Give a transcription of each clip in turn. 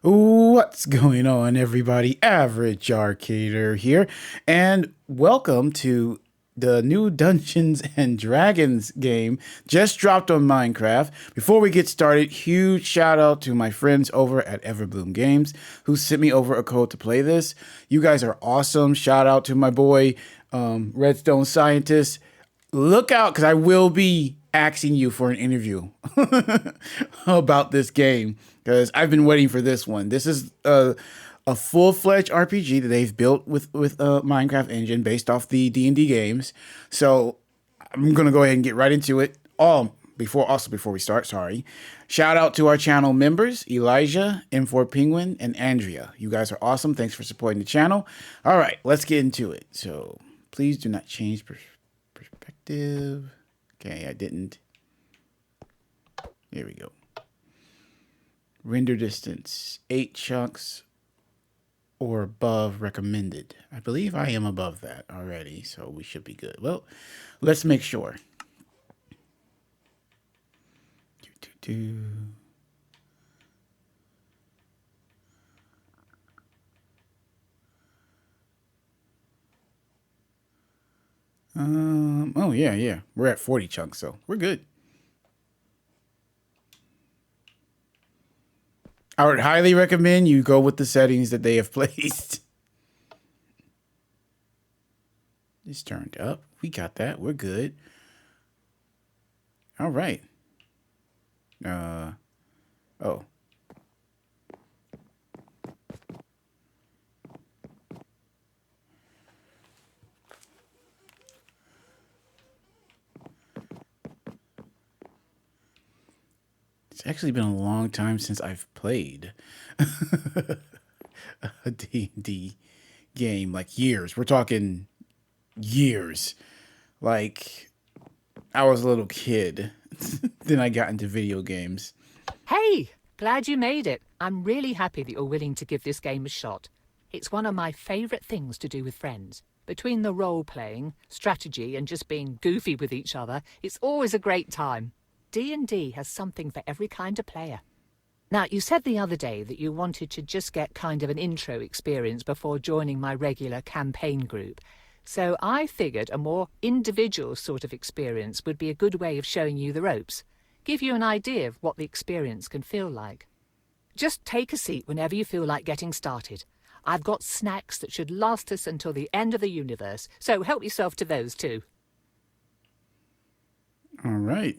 What's going on, everybody? Average Arcader here, and welcome to the new Dungeons and Dragons game just dropped on Minecraft. Before we get started, huge shout out to my friends over at Everbloom Games who sent me over a code to play this. You guys are awesome. Shout out to my boy Redstone Scientist. Look out, because I will be asking you for an interview about this game, because I've been waiting for this one. This is a full-fledged RPG that they've built with Minecraft engine based off the D&D games. So I'm gonna go ahead and get right into it. Before we start, shout out to our channel members, Elijah, M4 Penguin, and Andrea. You guys are awesome. Thanks for supporting the channel. All right, let's get into it. So please do not change perspective. Okay, I didn't. Here we go. Render distance, 8 chunks or above recommended. I believe I am above that already, so we should be good. Well, let's make sure. Oh yeah. We're at 40 chunks, so we're good. I would highly recommend you go with the settings that they have placed. It's turned up. We got that. We're good. All right. Oh. It's actually been a long time since I've played a D&D game, like years. We're talking years. Like, I was a little kid. Then I got into video games. Hey, glad you made it. I'm really happy that you're willing to give this game a shot. It's one of my favourite things to do with friends. Between the role-playing, strategy, and just being goofy with each other, it's always a great time. D&D has something for every kind of player. Now, you said the other day that you wanted to just get kind of an intro experience before joining my regular campaign group. So I figured a more individual sort of experience would be a good way of showing you the ropes. Give you an idea of what the experience can feel like. Just take a seat whenever you feel like getting started. I've got snacks that should last us until the end of the universe, so help yourself to those too. All right.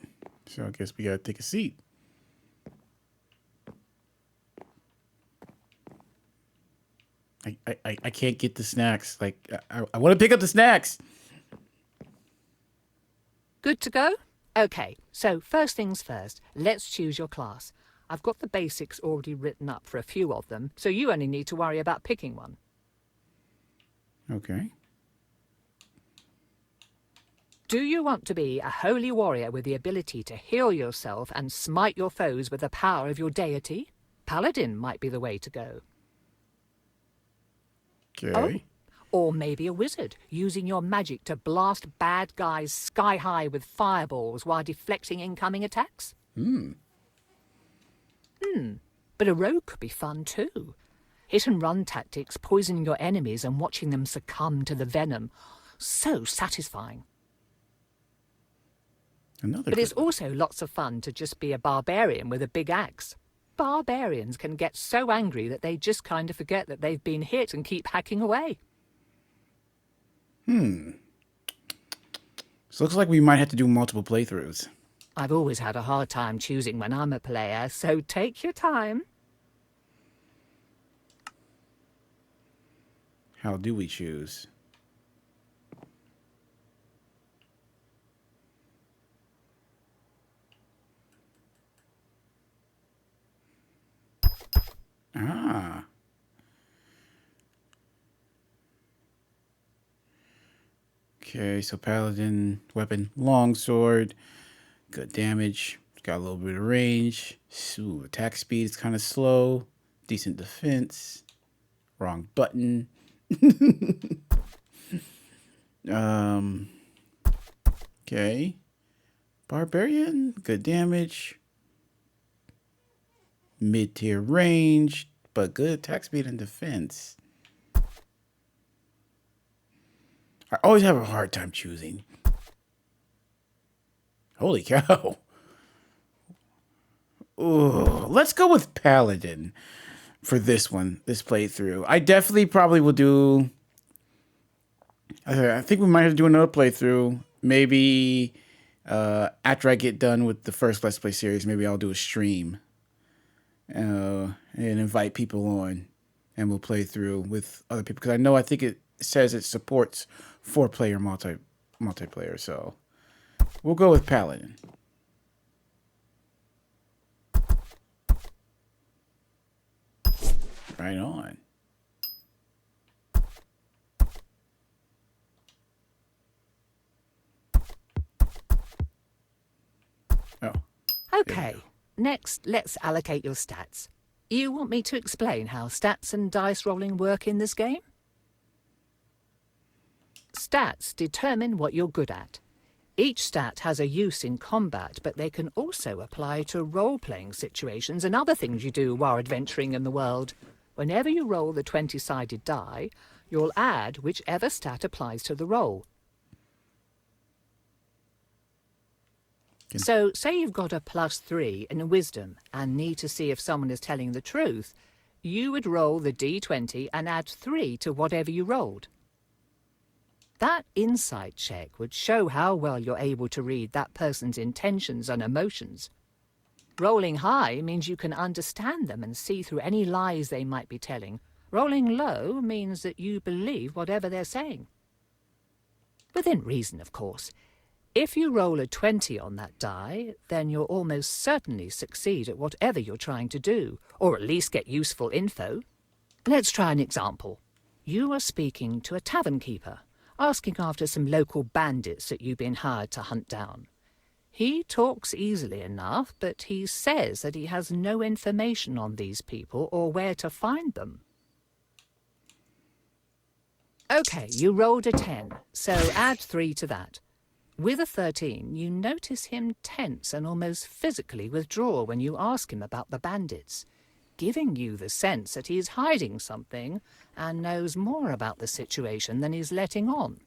So I guess we gotta take a seat. I can't get the snacks. Like, I want to pick up the snacks. Good to go? Okay, so first things first, let's choose your class. I've got the basics already written up for a few of them, so you only need to worry about picking one. Okay. Do you want to be a holy warrior with the ability to heal yourself and smite your foes with the power of your deity? Paladin might be the way to go. Okay. Or maybe a wizard, using your magic to blast bad guys sky high with fireballs while deflecting incoming attacks? But a rogue could be fun too. Hit and run tactics, poisoning your enemies and watching them succumb to the venom. So satisfying. But it's also lots of fun to just be a barbarian with a big axe. Barbarians can get so angry that they just kind of forget that they've been hit and keep hacking away. So looks like we might have to do multiple playthroughs. I've always had a hard time choosing when I'm a player, so take your time. How do we choose? Ah. Okay, so paladin, weapon, longsword, good damage, got a little bit of range. Ooh, attack speed is kind of slow, decent defense. Wrong button. Um, okay. Barbarian, good damage. Mid-tier range, but good attack speed and defense. I always have a hard time choosing. Holy cow. Ooh, let's go with Paladin for this one, this playthrough. I definitely probably will do... I think we might have to do another playthrough. Maybe after I get done with the first Let's Play series, maybe I'll do a stream and invite people on, and we'll play through with other people. Because I think it says it supports 4-player multiplayer, so we'll go with Paladin. Right on. Oh, Okay, next let's allocate your stats. You want me to explain how stats and dice rolling work in this game? Stats determine what you're good at. Each stat has a use in combat, but they can also apply to role-playing situations and other things you do while adventuring in the world. Whenever you roll the 20-sided die, you'll add whichever stat applies to the roll. So, say you've got a +3 in wisdom and need to see if someone is telling the truth, you would roll the d20 and add 3 to whatever you rolled. That insight check would show how well you're able to read that person's intentions and emotions. Rolling high means you can understand them and see through any lies they might be telling. Rolling low means that you believe whatever they're saying. Within reason, of course. If you roll a 20 on that die, then you'll almost certainly succeed at whatever you're trying to do, or at least get useful info. Let's try an example. You are speaking to a tavern keeper, asking after some local bandits that you've been hired to hunt down. He talks easily enough, but he says that he has no information on these people or where to find them. Okay, you rolled a 10, so add 3 to that. With a 13, you notice him tense and almost physically withdraw when you ask him about the bandits, giving you the sense that he's hiding something and knows more about the situation than he's letting on.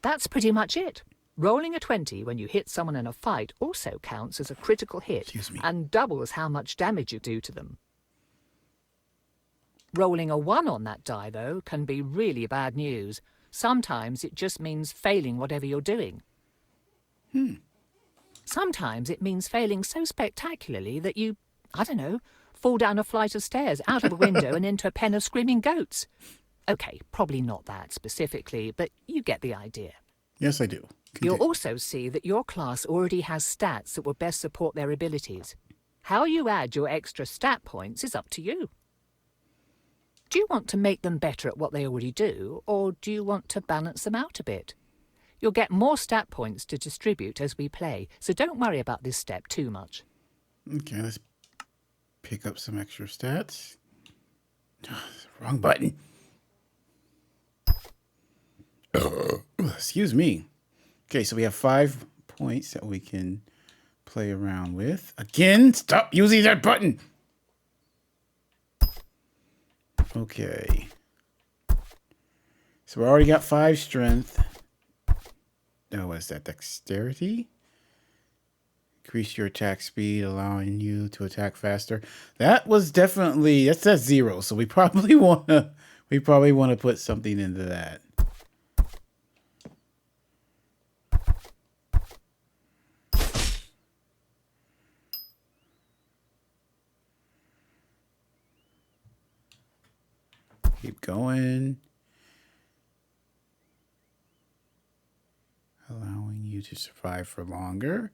That's pretty much it. Rolling a 20 when you hit someone in a fight also counts as a critical hit and doubles how much damage you do to them. Rolling a 1 on that die, though, can be really bad news. Sometimes it just means failing whatever you're doing. Sometimes it means failing so spectacularly that you, I don't know, fall down a flight of stairs, out of a window and into a pen of screaming goats. Okay, probably not that specifically, but you get the idea. Yes, I do. You'll also see that your class already has stats that will best support their abilities. How you add your extra stat points is up to you. Do you want to make them better at what they already do, or do you want to balance them out a bit? You'll get more stat points to distribute as we play, so don't worry about this step too much. Okay, let's pick up some extra stats. Wrong button. Excuse me. Okay, so we have 5 points that we can play around with. Again, stop using that button. Okay. So we already got 5 strength. Oh, what is that? Dexterity? Increase your attack speed, allowing you to attack faster. That was definitely, that's 0. So we probably wanna put something into that. Keep going. Allowing you to survive for longer.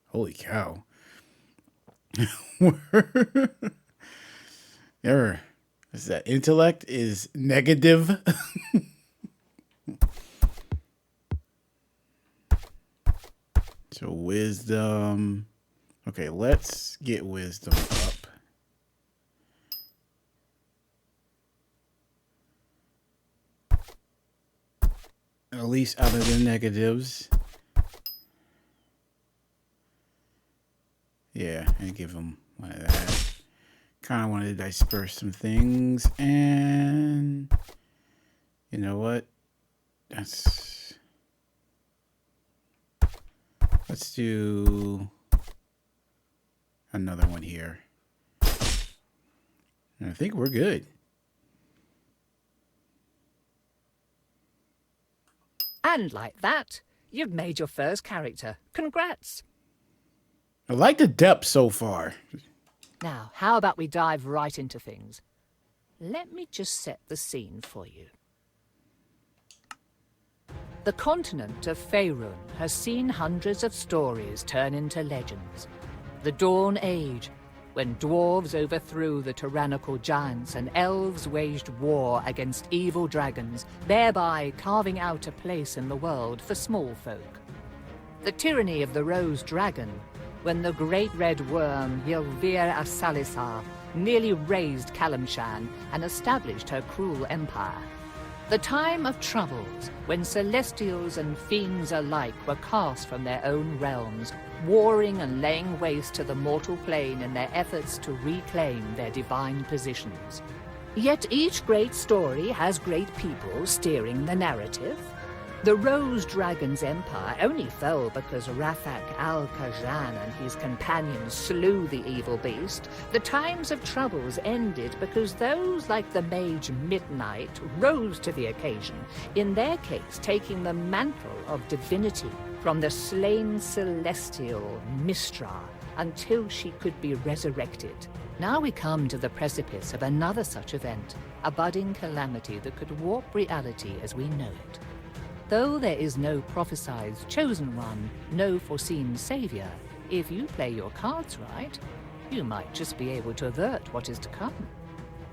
Holy cow. Error. Is that intellect is negative? So wisdom. Okay, let's get wisdom up. At least out of the negatives. Yeah, and give him one of that. Kind of wanted to disperse some things, and you know what? Let's do another one here. And I think we're good. And like that, you've made your first character. Congrats! I like the depth so far. Now, how about we dive right into things? Let me just set the scene for you. The continent of Faerun has seen hundreds of stories turn into legends. The Dawn Age, when dwarves overthrew the tyrannical giants and elves waged war against evil dragons, thereby carving out a place in the world for small folk. The tyranny of the Rose Dragon, when the great red worm Ylvir Asalisar nearly razed Kalimshan and established her cruel empire. The time of troubles, when celestials and fiends alike were cast from their own realms, warring and laying waste to the mortal plane in their efforts to reclaim their divine positions. Yet each great story has great people steering the narrative. The Rose Dragon's empire only fell because Rafak al-Khajan and his companions slew the evil beast. The times of troubles ended because those like the mage Midnight rose to the occasion, in their case taking the mantle of divinity from the slain celestial Mistra until she could be resurrected. Now we come to the precipice of another such event, a budding calamity that could warp reality as we know it. Though there is no prophesied chosen one, no foreseen savior, if you play your cards right, you might just be able to avert what is to come.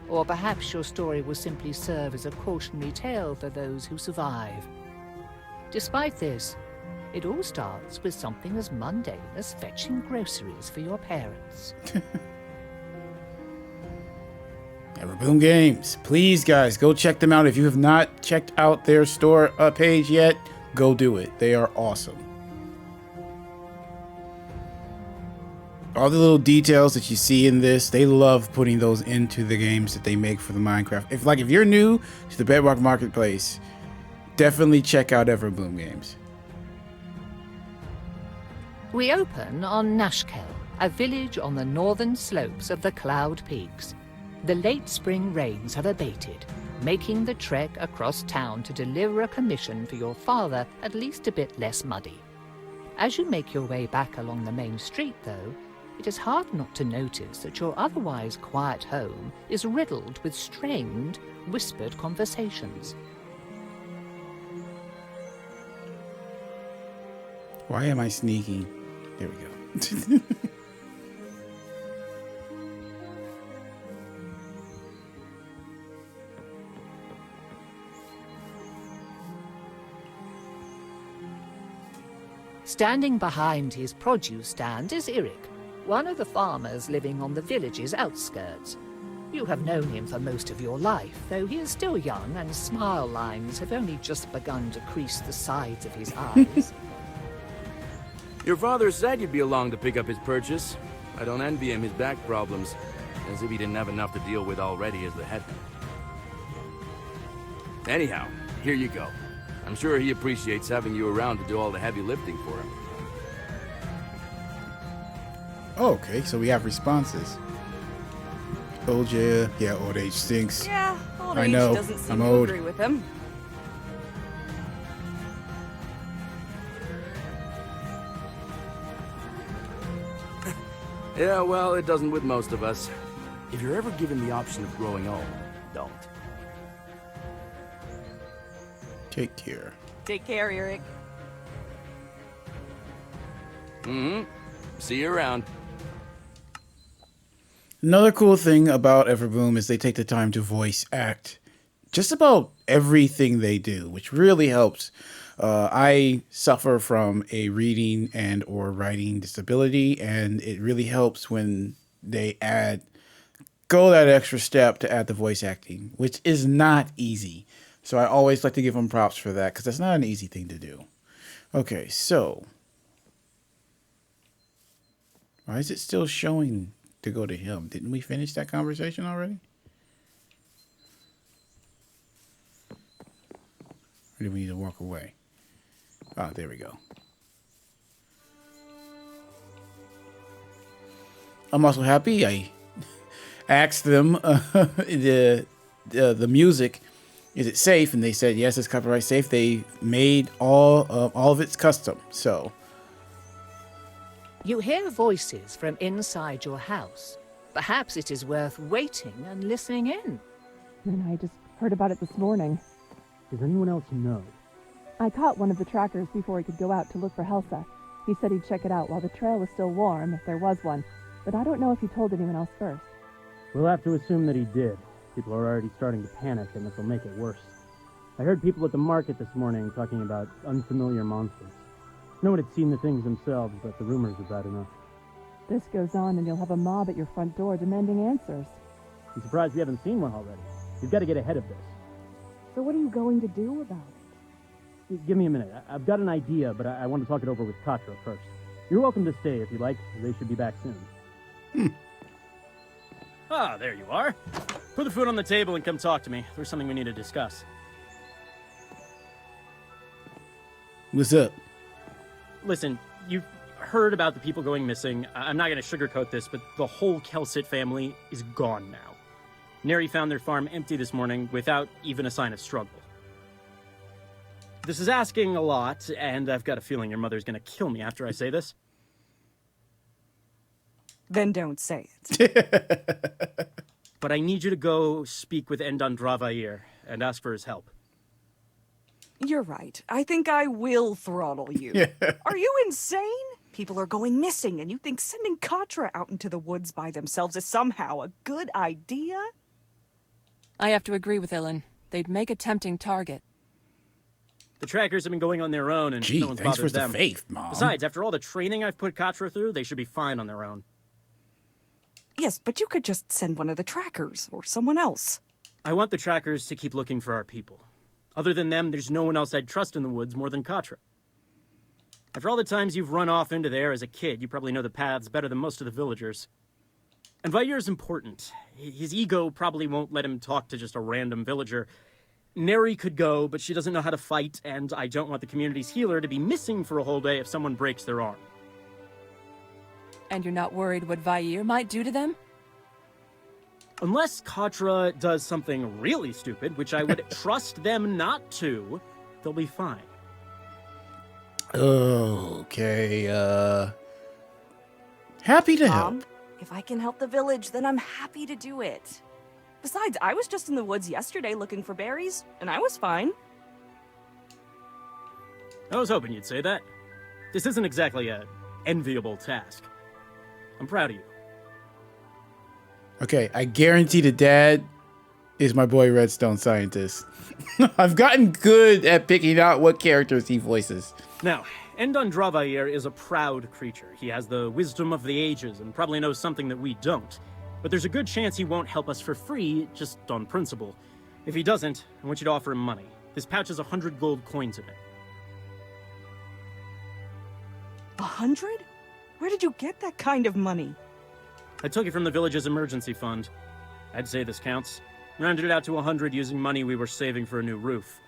Or perhaps your story will simply serve as a cautionary tale for those who survive. Despite this, it all starts with something as mundane as fetching groceries for your parents. Everboom Games. Please, guys, go check them out. If you have not checked out their store page yet, go do it. They are awesome. All the little details that you see in this, they love putting those into the games that they make for the Minecraft. If you're new to the Bedrock Marketplace, definitely check out Everboom Games. We open on Nashkel, a village on the northern slopes of the Cloud Peaks. The late spring rains have abated, making the trek across town to deliver a commission for your father at least a bit less muddy. As you make your way back along the main street, though, it is hard not to notice that your otherwise quiet home is riddled with strained, whispered conversations. Why am I sneaking? There we go. Standing behind his produce stand is Eric, one of the farmers living on the village's outskirts. You have known him for most of your life, though he is still young and smile lines have only just begun to crease the sides of his eyes. Your father said you'd be along to pick up his purchase. I don't envy him his back problems, as if he didn't have enough to deal with already as the head. Anyhow, here you go. I'm sure he appreciates having you around to do all the heavy lifting for him. Okay, so we have responses. Old yeah, old age stinks. Yeah, old I age know, doesn't seem I'm to old. agree with him. Yeah, well, it doesn't with most of us. If you're ever given the option of growing old, don't. Take care. Take care, Eric. See you around. Another cool thing about Everboom is they take the time to voice act just about everything they do, which really helps. I suffer from a reading and or writing disability, and it really helps when they go that extra step to add the voice acting, which is not easy. So I always like to give him props for that because that's not an easy thing to do. Okay, so why is it still showing to go to him? Didn't we finish that conversation already? Or do we need to walk away? Ah, there we go. I'm also happy. I asked them the music, is it safe? And they said yes, it's copyright safe. They made all of its custom. So You hear voices from inside your house. Perhaps it is worth waiting and listening in. And I just heard about it this morning. Does anyone else know? I caught one of the trackers before he could go out to look for Helsa. He said he'd check it out while the trail was still warm, if there was one. But I don't know if he told anyone else first. We'll have to assume that he did. People are already starting to panic, and this will make it worse. I heard people at the market this morning talking about unfamiliar monsters. No one had seen the things themselves, but the rumors are bad enough. This goes on and you'll have a mob at your front door demanding answers. I'm surprised we haven't seen one already. We've got to get ahead of this. So what are you going to do about it? Give me a minute. I've got an idea, but I want to talk it over with Katra first. You're welcome to stay if you like. They should be back soon. Ah, there you are. Put the food on the table and come talk to me. There's something we need to discuss. what's up? Listen, you've heard about the people going missing. I'm not going to sugarcoat this, but the whole Kelsit family is gone now. Neri found their farm empty this morning without even a sign of struggle. This is asking a lot, and I've got a feeling your mother's going to kill me after I say this. Then don't say it. But I need you to go speak with Endan Dravair and ask for his help. You're right. I think I will throttle you. Are you insane? People are going missing, and you think sending Katra out into the woods by themselves is somehow a good idea? I have to agree with Ilan. They'd make a tempting target. The trackers have been going on their own, and Gee, no one's thanks bothered for the them. faith, Mom. Besides, after all the training I've put Katra through, they should be fine on their own. Yes, but you could just send one of the trackers, or someone else. I want the trackers to keep looking for our people. Other than them, there's no one else I'd trust in the woods more than Katra. After all the times you've run off into there as a kid, you probably know the paths better than most of the villagers. And Vair's important. His ego probably won't let him talk to just a random villager. Neri could go, but she doesn't know how to fight, and I don't want the community's healer to be missing for a whole day if someone breaks their arm. And you're not worried what Vair might do to them? Unless Katra does something really stupid, which I would trust them not to, they'll be fine. Okay, happy to help. Mom, if I can help the village, then I'm happy to do it. Besides, I was just in the woods yesterday looking for berries, and I was fine. I was hoping you'd say that. This isn't exactly a enviable task. I'm proud of you. Okay, I guarantee the dad is my boy Redstone Scientist. I've gotten good at picking out what characters he voices. Now, Endan Dravair is a proud creature. He has the wisdom of the ages and probably knows something that we don't. But there's a good chance he won't help us for free, just on principle. If he doesn't, I want you to offer him money. This pouch has 100 gold coins in it. 100? Where did you get that kind of money? I took it from the village's emergency fund. I'd say this counts. Rounded it out to 100 using money we were saving for a new roof.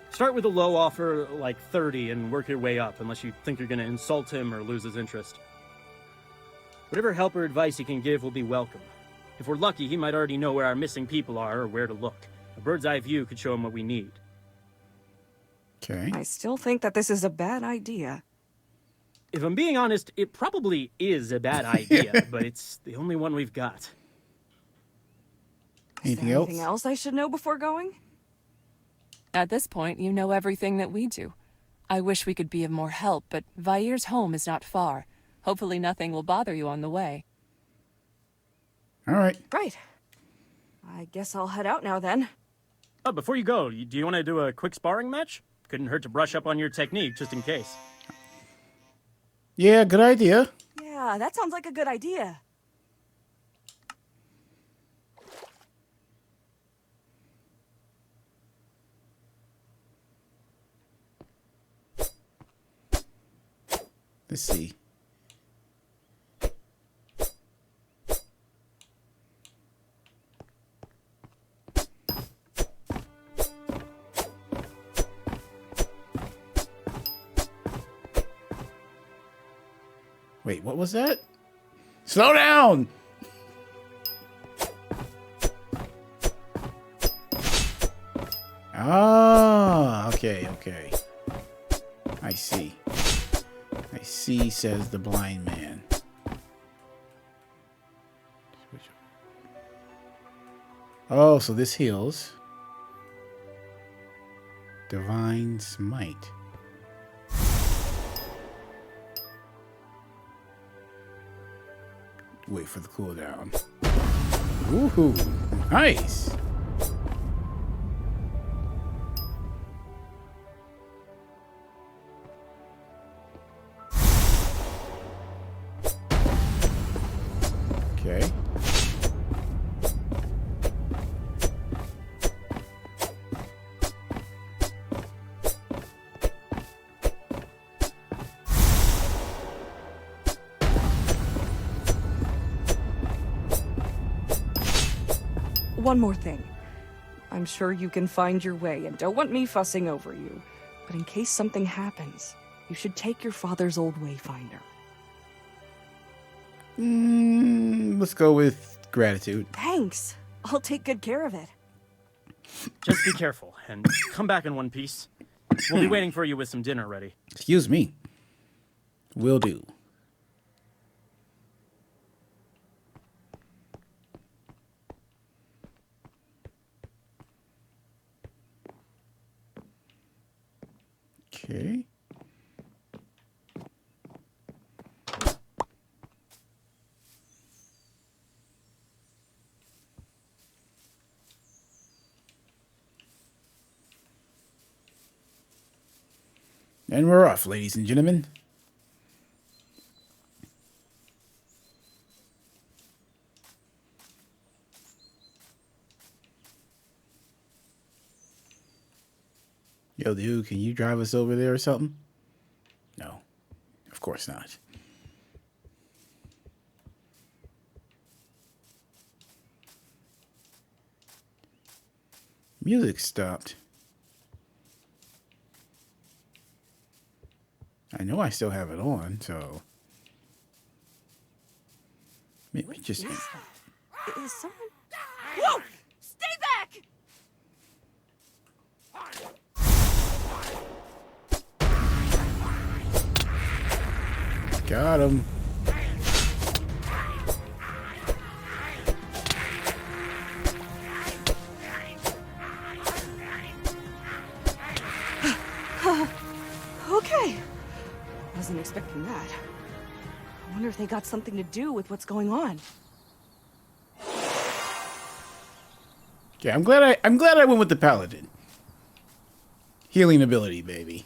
Start with a low offer, like 30, and work your way up, unless you think you're gonna insult him or lose his interest. Whatever help or advice he can give will be welcome. If we're lucky, he might already know where our missing people are or where to look. A bird's eye view could show him what we need. Okay. I still think that this is a bad idea. If I'm being honest, it probably is a bad idea, but it's the only one we've got. Anything Is there else? anything else I should know before going? At this point, you know everything that we do. I wish we could be of more help, but Vair's home is not far. Hopefully nothing will bother you on the way. All right. Right. I guess I'll head out now then. Oh, before you go, do you want to do a quick sparring match? Couldn't hurt to brush up on your technique, just in case. Yeah, good idea. Yeah, that sounds like a good idea. Let's see. Wait, what was that? Slow down! Ah, okay. I see. I see, says the blind man. Oh, so this heals. Divine Smite. Wait for the cooldown. Woohoo! Nice! Okay. One more thing. I'm sure you can find your way and don't want me fussing over you. But in case something happens, you should take your father's old wayfinder. Let's go with gratitude. Thanks. I'll take good care of it. Just be careful, and come back in one piece. We'll be waiting for you with some dinner ready. Excuse me. Will do. Okay. And we're off, ladies and gentlemen. Yo, dude, can you drive us over there or something? No, of course not. Music stopped. I know I still have it on, so maybe just. Is someone... Whoa! Stay back! Got him. Okay. Wasn't expecting that. I wonder if they got something to do with what's going on. Okay, I'm glad I went with the paladin. Healing ability, baby.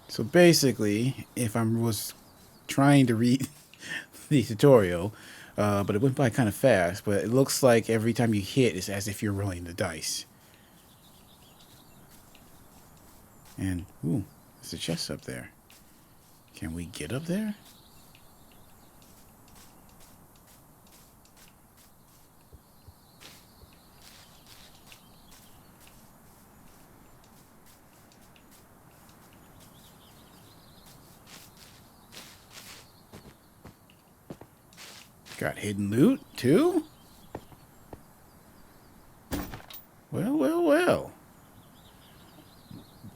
So basically, if I was trying to read the tutorial, but it went by kind of fast, but it looks like every time you hit, it's as if you're rolling the dice. And, ooh, there's a chest up there. Can we get up there? Got hidden loot, too? Well.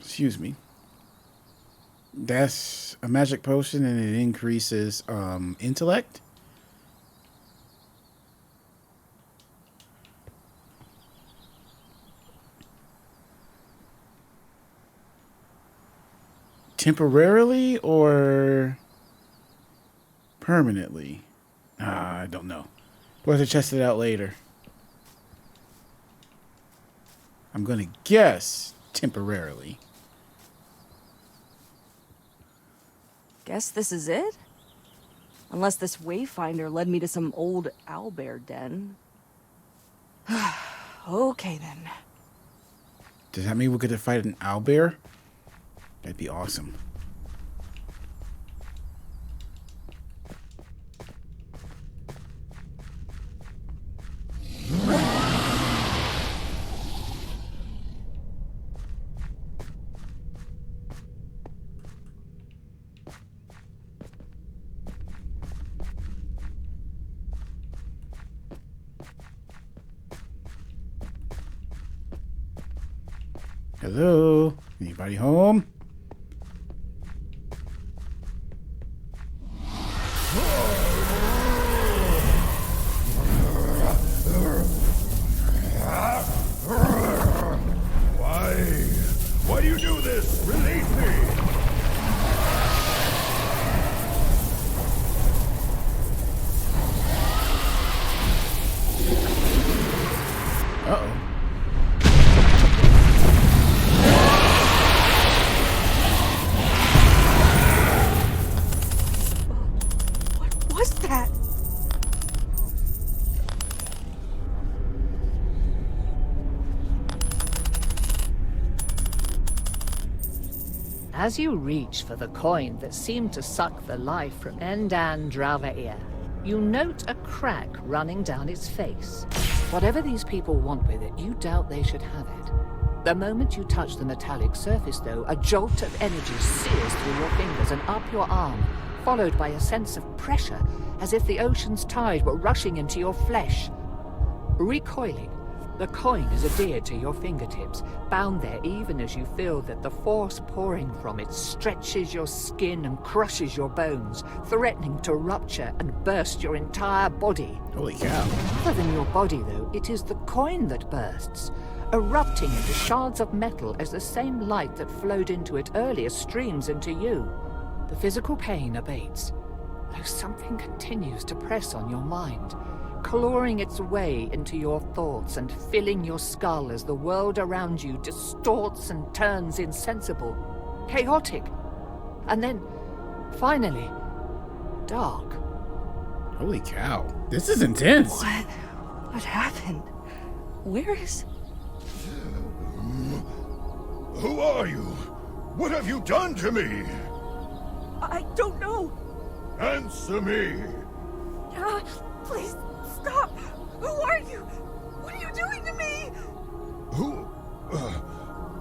Excuse me. That's a magic potion, and it increases intellect. Temporarily or permanently? I don't know. We'll have to test it out later. I'm going to guess temporarily. Guess this is it? Unless this wayfinder led me to some old owlbear den. Okay then. Does that mean we're gonna fight an owlbear? That'd be awesome. Hello? Anybody home? Why do you do this? Release me! Uh-oh. What was that? As you reach for the coin that seemed to suck the life from Endan Dravair, you note a crack running down its face. Whatever these people want with it, you doubt they should have it. The moment you touch the metallic surface, though, a jolt of energy sears through your fingers and up your arm, followed by a sense of pressure, as if the ocean's tide were rushing into your flesh. Recoiling, the coin is adhered to your fingertips, bound there even as you feel that the force pouring from it stretches your skin and crushes your bones, threatening to rupture and burst your entire body. Holy cow. Other than your body, though, it is the coin that bursts, erupting into shards of metal as the same light that flowed into it earlier streams into you. The physical pain abates, though something continues to press on your mind, clawing its way into your thoughts and filling your skull as the world around you distorts and turns insensible, chaotic, and then, finally, dark. Holy cow. This is intense. What happened? Where is... Who are you? What have you done to me? I don't know. Answer me! Please, stop! Who are you? What are you doing to me?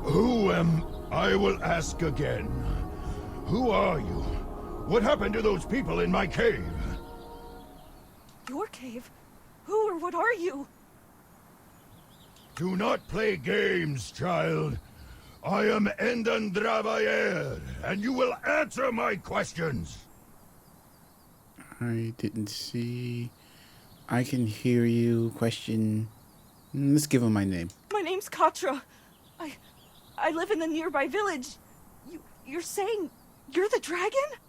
Who am... I will ask again. Who are you? What happened to those people in my cave? Your cave? Who or what are you? Do not play games, child. I am Endan Dravair, and you will answer my questions. I didn't see. I can hear you. Question. Let's give him my name. My name's Katra. I live in the nearby village. You're saying you're the dragon?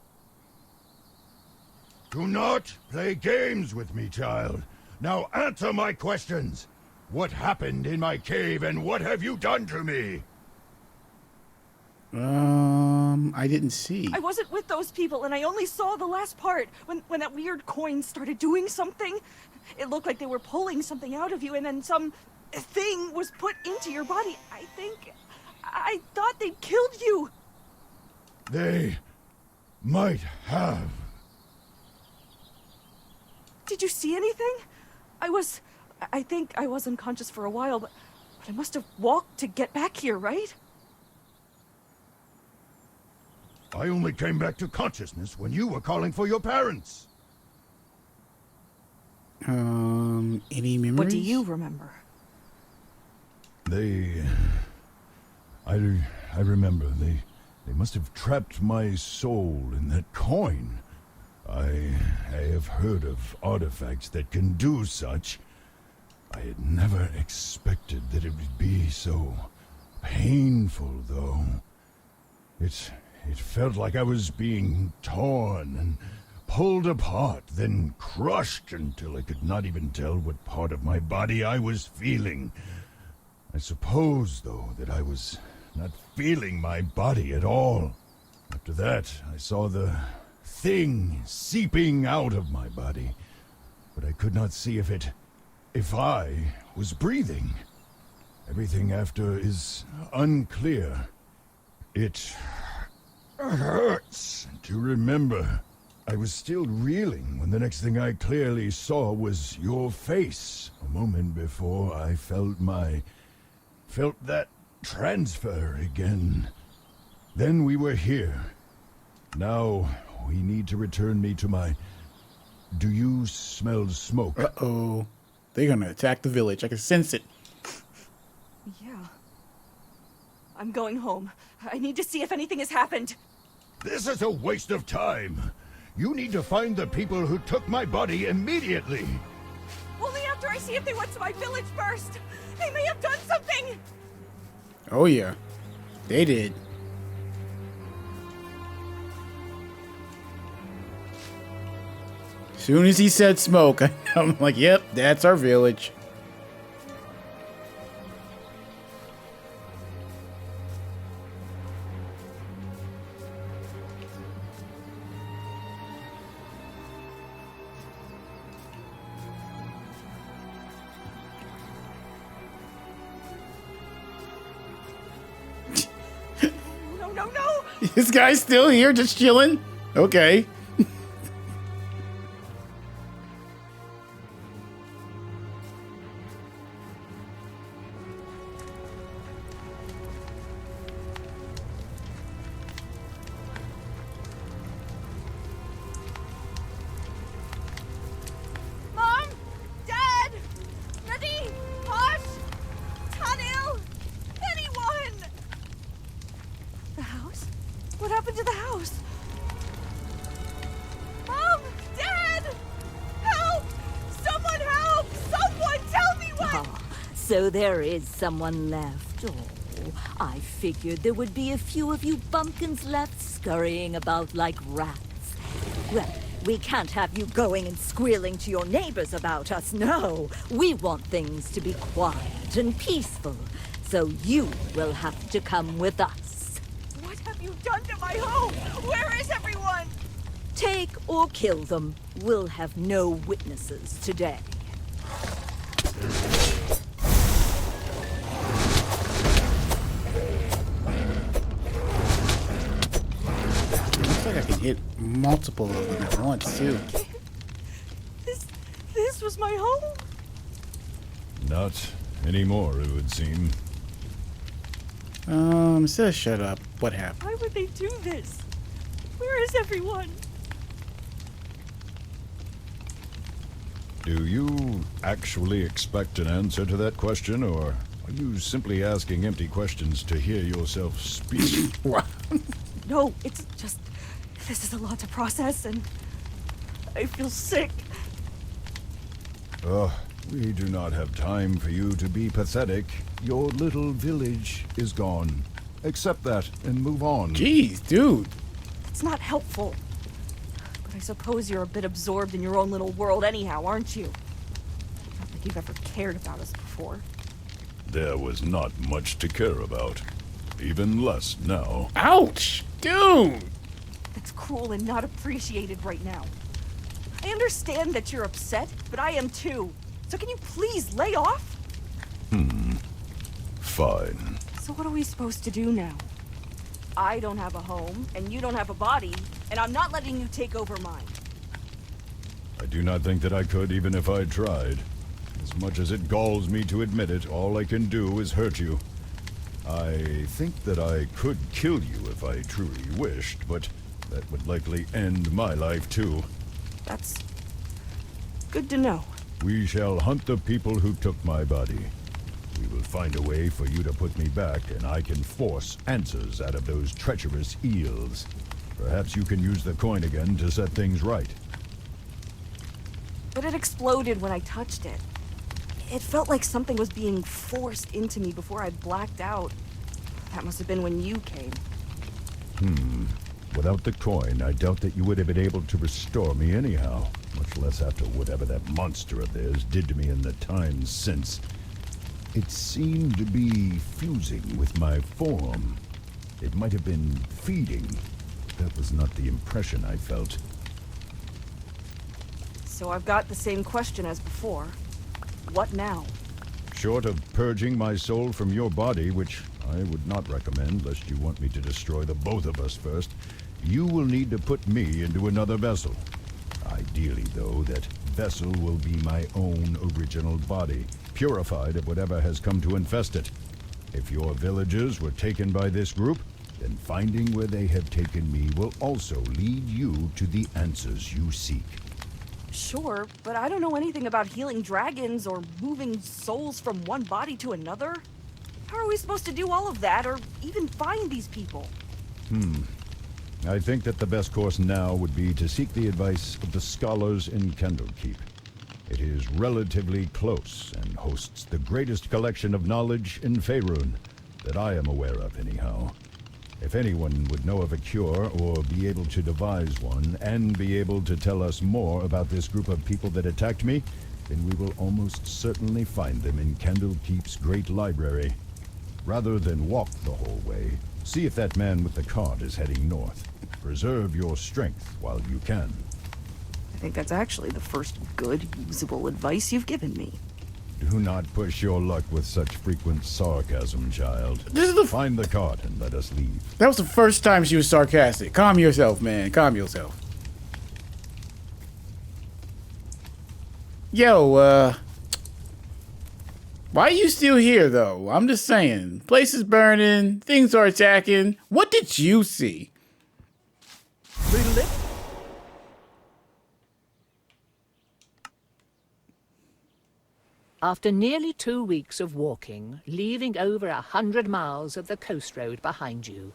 Do not play games with me, child. Now answer my questions. What happened in my cave, and what have you done to me? I didn't see. I wasn't with those people, and I only saw the last part, when that weird coin started doing something. It looked like they were pulling something out of you, and then some thing was put into your body. I thought they'd killed you. They might have. Did you see anything? I think I was unconscious for a while, but I must have walked to get back here, right? I only came back to consciousness when you were calling for your parents. Any memories? What do you remember? I remember. They must have trapped my soul in that coin. I have heard of artifacts that can do such. I had never expected that it would be so painful, though. It felt like I was being torn and pulled apart, then crushed until I could not even tell what part of my body I was feeling. I suppose, though, that I was not feeling my body at all. After that, I saw the thing seeping out of my body, but I could not see if I was breathing. Everything after is unclear. It hurts to remember. I was still reeling when the next thing I clearly saw was your face. A moment before I felt that transfer again. Then we were here. Now we need to return me to my... Do you smell smoke? Uh-oh. They're gonna attack the village. I can sense it. Yeah. I'm going home. I need to see if anything has happened. This is a waste of time. You need to find the people who took my body immediately. Only after I see if they went to my village first. They may have done something. Oh yeah, they did. Soon as he said smoke, I'm like, yep, that's our village. No. This guy's still here, just chilling? Okay. Mom! Dad! Nadine! Posh! Tanil! Anyone! The house? What happened to the house? Mom! Dad! Help! Someone help! Someone tell me what! Ah, so there is someone left. Oh, I figured there would be a few of you bumpkins left scurrying about like rats. Well, we can't have you going and squealing to your neighbors about us, no. We want things to be quiet and peaceful, so you will have to come with us. What have you done to my home? Where is everyone? Take or kill them. We'll have no witnesses today. Looks like I can hit multiple of them at once, too. This was my home? Not anymore, it would seem. Instead of shut up, what happened? Why would they do this? Where is everyone? Do you actually expect an answer to that question, or are you simply asking empty questions to hear yourself speak? No, it's just... This is a lot to process, and... I feel sick. We do not have time for you to be pathetic. Your little village is gone. Accept that and move on. Jeez, dude. It's not helpful. But I suppose you're a bit absorbed in your own little world anyhow, aren't you? I don't think you've ever cared about us before. There was not much to care about. Even less now. Ouch, dude. That's cruel and not appreciated right now. I understand that you're upset, but I am too. So can you please lay off? Fine. So what are we supposed to do now? I don't have a home, and you don't have a body, and I'm not letting you take over mine. I do not think that I could, even if I tried. As much as it galls me to admit it, all I can do is hurt you. I think that I could kill you if I truly wished, but that would likely end my life too. That's good to know. We shall hunt the people who took my body. We will find a way for you to put me back, and I can force answers out of those treacherous eels. Perhaps you can use the coin again to set things right. But it exploded when I touched it. It felt like something was being forced into me before I blacked out. That must have been when you came. Without the coin, I doubt that you would have been able to restore me anyhow, much less after whatever that monster of theirs did to me in the times since. It seemed to be fusing with my form. It might have been feeding. That was not the impression I felt. So I've got the same question as before. What now? short of purging my soul from your body, which I would not recommend lest you want me to destroy the both of us first, you will need to put me into another vessel. Ideally, though, that vessel will be my own original body, purified of whatever has come to infest it. If your villagers were taken by this group, then finding where they have taken me will also lead you to the answers you seek. Sure, but I don't know anything about healing dragons or moving souls from one body to another. How are we supposed to do all of that, or even find these people? I think that the best course now would be to seek the advice of the scholars in Candlekeep. It is relatively close and hosts the greatest collection of knowledge in Faerun that I am aware of, anyhow. If anyone would know of a cure or be able to devise one and be able to tell us more about this group of people that attacked me, then we will almost certainly find them in Candlekeep's great library. Rather than walk the whole way, see if that man with the cart is heading north. Preserve your strength while you can. I think that's actually the first good, usable advice you've given me. Do not push your luck with such frequent sarcasm, child. Find the cart and let us leave. That was the first time she was sarcastic. Calm yourself, man. Calm yourself. Yo, why are you still here, though? I'm just saying. Place is burning. Things are attacking. What did you see? After nearly 2 weeks of walking, leaving over 100 miles of the coast road behind you,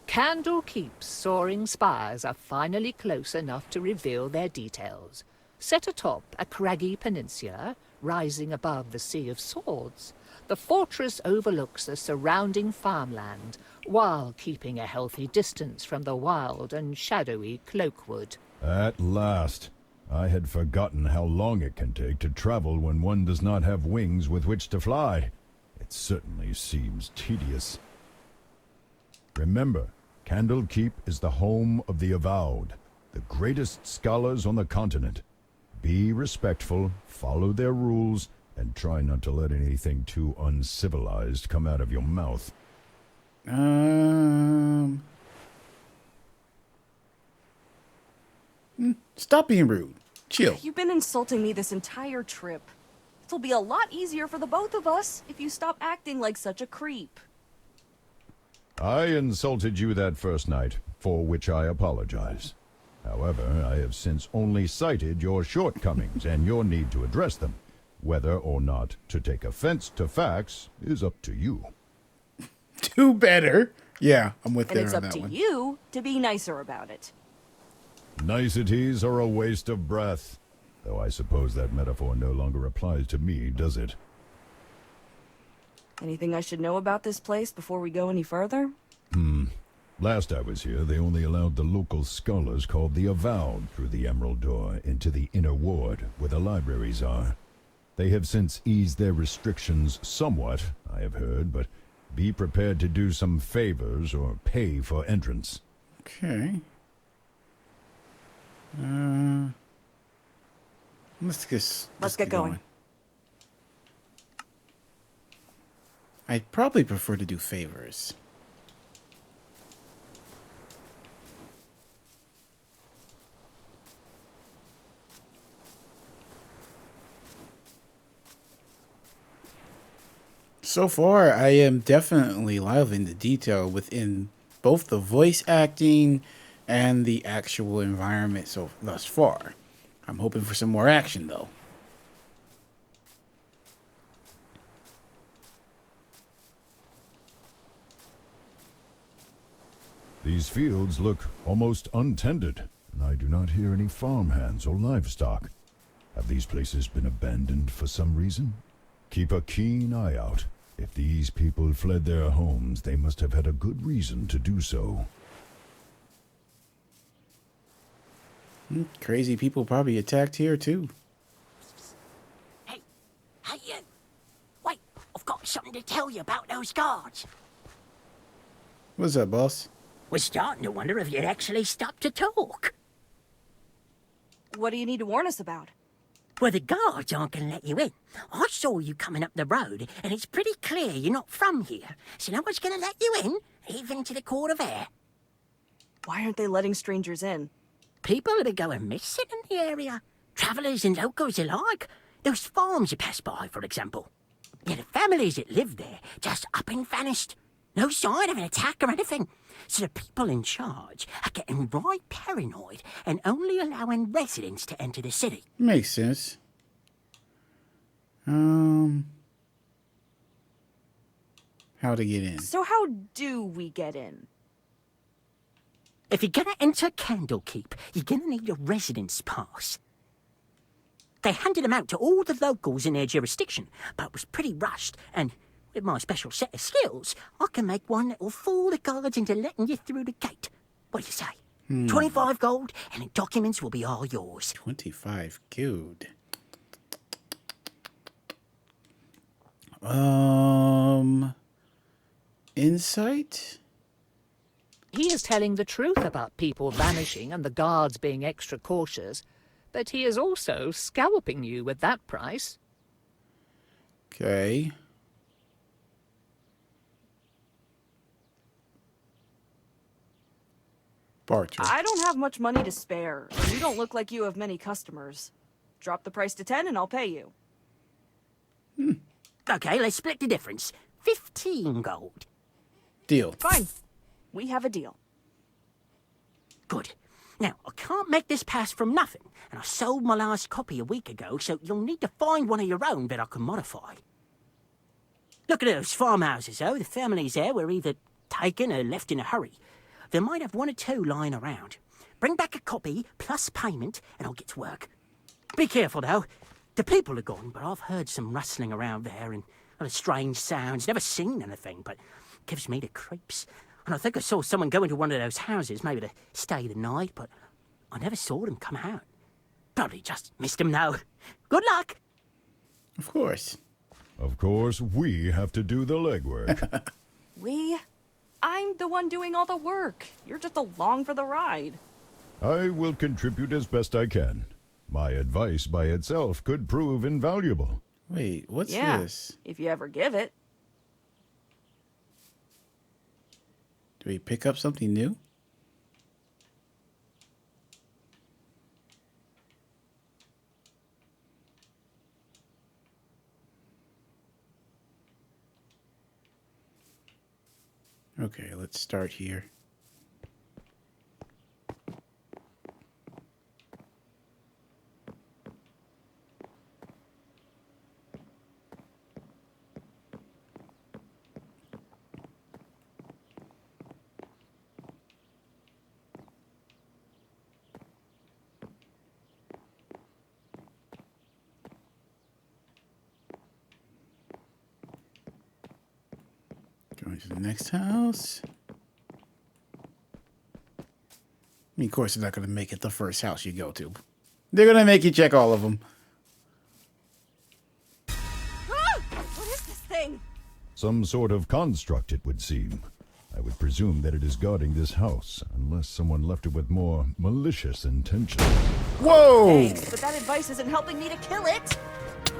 Candlekeep's soaring spires are finally close enough to reveal their details. Set atop a craggy peninsula, rising above the Sea of Swords, the fortress overlooks the surrounding farmland, while keeping a healthy distance from the wild and shadowy Cloakwood. At last. I had forgotten how long it can take to travel when one does not have wings with which to fly. It certainly seems tedious. Remember, Candlekeep is the home of the Avowed, the greatest scholars on the continent. Be respectful, follow their rules, and try not to let anything too uncivilized come out of your mouth. Stop being rude. Chill. You've been insulting me this entire trip. It'll be a lot easier for the both of us if you stop acting like such a creep. I insulted you that first night, for which I apologize. However, I have since only cited your shortcomings and your need to address them. Whether or not to take offense to facts is up to you. Do better. Yeah, I'm with And her it's on up that to one. you to be nicer about it. Niceties are a waste of breath. Though I suppose that metaphor no longer applies to me, does it? Anything I should know about this place before we go any further? Last I was here, they only allowed the local scholars called the Avowed through the Emerald Door into the inner ward, where the libraries are. They have since eased their restrictions somewhat, I have heard, but be prepared to do some favors or pay for entrance. Okay. Let's get going. I'd probably prefer to do favors. So far, I am definitely loving the detail within both the voice acting and the actual environment so thus far. I'm hoping for some more action, though. These fields look almost untended, and I do not hear any farmhands or livestock. Have these places been abandoned for some reason? Keep a keen eye out. If these people fled their homes, they must have had a good reason to do so. Crazy people probably attacked here, too. Hey, you! Wait, I've got something to tell you about those guards. What's up, boss? We're starting to wonder if you'd actually stop to talk. What do you need to warn us about? Well, the guards aren't going to let you in. I saw you coming up the road, and it's pretty clear you're not from here. So no one's going to let you in, even to the Court of Air. Why aren't they letting strangers in? People have been going missing in the area. Travellers and locals alike. Those farms you pass by, for example. Yeah, the families that live there just up and vanished. No sign of an attack or anything. So the people in charge are getting right paranoid and only allowing residents to enter the city. Makes sense. How to get in? So how do we get in? If you're gonna enter Candlekeep, you're gonna need a residence pass. They handed them out to all the locals in their jurisdiction, but it was pretty rushed, and with my special set of skills, I can make one that will fool the guards into letting you through the gate. What do you say? 25 gold, and the documents will be all yours. 25 gold. Insight? He is telling the truth about people vanishing and the guards being extra cautious, but he is also scalping you with that price. Okay. Barter. I don't have much money to spare, and you don't look like you have many customers. Drop the price to 10 and I'll pay you. Okay, let's split the difference. 15 gold. Deal. Fine. We have a deal. Good. Now, I can't make this pass from nothing, and I sold my last copy a week ago, so you'll need to find one of your own that I can modify. Look at those farmhouses, though. The families there were either taken or left in a hurry. They might have one or two lying around. Bring back a copy, plus payment, and I'll get to work. Be careful, though. The people are gone, but I've heard some rustling around there and other strange sounds. Never seen anything, but gives me the creeps. And I think I saw someone go into one of those houses, maybe to stay the night, but I never saw them come out. Probably just missed them now. Good luck! Of course. Of course, we have to do the legwork. We? I'm the one doing all the work. You're just along for the ride. I will contribute as best I can. My advice by itself could prove invaluable. Wait, what's Yeah, this? if you ever give it. Do we pick up something new? Okay, let's start here. Going to the next house. I mean, of course, they're not going to make it the first house you go to. They're going to make you check all of them. Ah! What is this thing? Some sort of construct, it would seem. I would presume that it is guarding this house, unless someone left it with more malicious intentions. Whoa! Thanks, but that advice isn't helping me to kill it.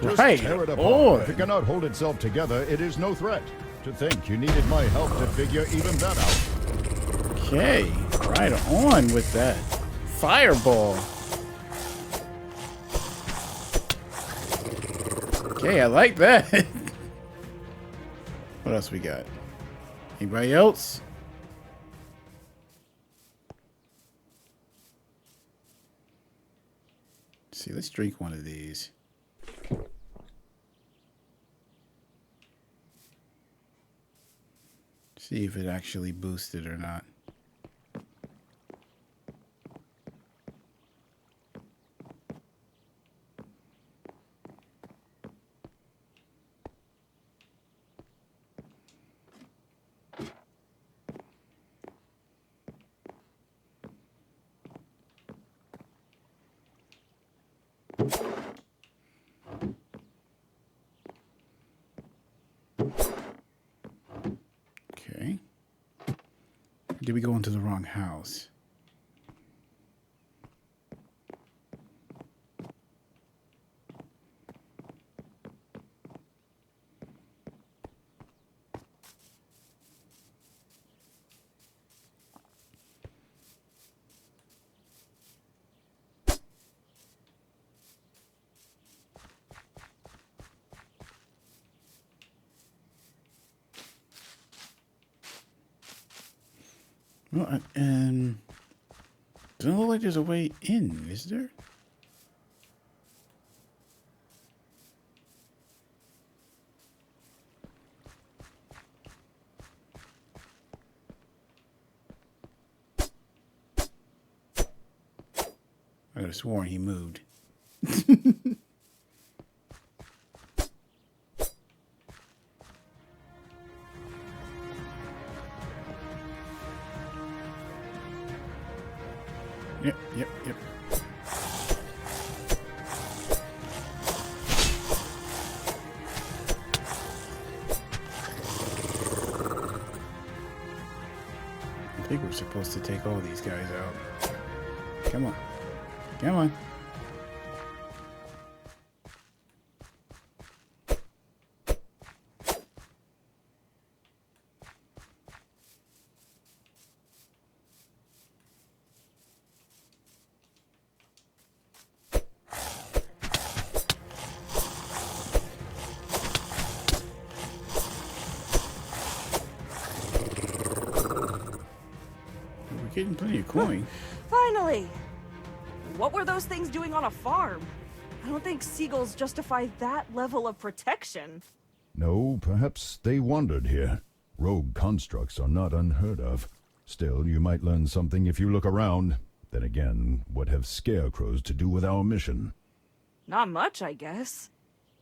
Just Right tear it apart. on. If it cannot hold itself together, it is no threat. To think you needed my help to figure even that out. Okay, right on with that. Fireball. Okay, I like that. What else we got? Anybody else? Let's see, let's drink one of these. See if it actually boosted or not. Okay. Did we go into the wrong house? Well, and doesn't look like there's a way in, is there? I could have sworn he moved. Yep. I think we're supposed to take all these guys out. Come on. Come on. We're getting plenty of coin. Finally! What were those things doing on a farm? I don't think seagulls justify that level of protection. No, perhaps they wandered here. Rogue constructs are not unheard of. Still, you might learn something if you look around. Then again, what have scarecrows to do with our mission? Not much, I guess.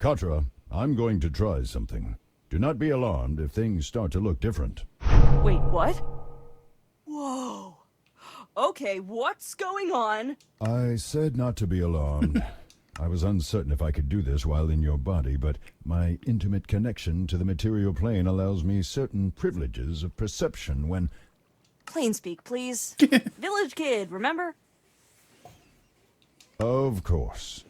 Katra, I'm going to try something. Do not be alarmed if things start to look different. Wait, what? Whoa. Okay, what's going on? I said not to be alarmed. I was uncertain if I could do this while in your body, but my intimate connection to the material plane allows me certain privileges of perception when... Plain speak, please. Village kid, remember? Of course.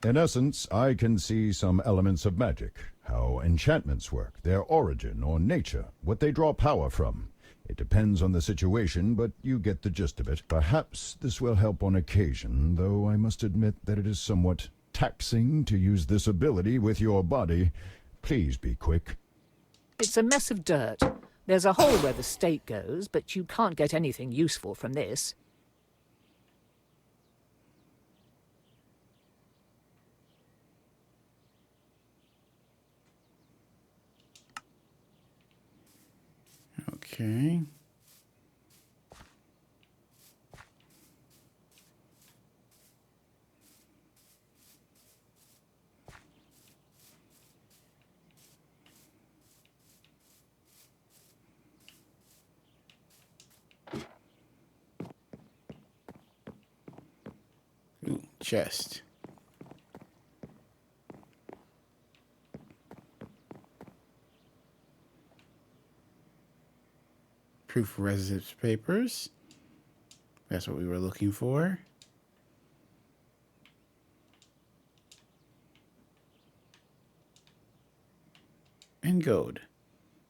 In essence, I can see some elements of magic, how enchantments work, their origin or nature, what they draw power from. It depends on the situation, but you get the gist of it. Perhaps this will help on occasion, though I must admit that it is somewhat taxing to use this ability with your body. Please be quick. It's a mess of dirt. There's a hole where the stake goes, but you can't get anything useful from this. Okay. Ooh, chest. Proof of residence papers. That's what we were looking for. And gold.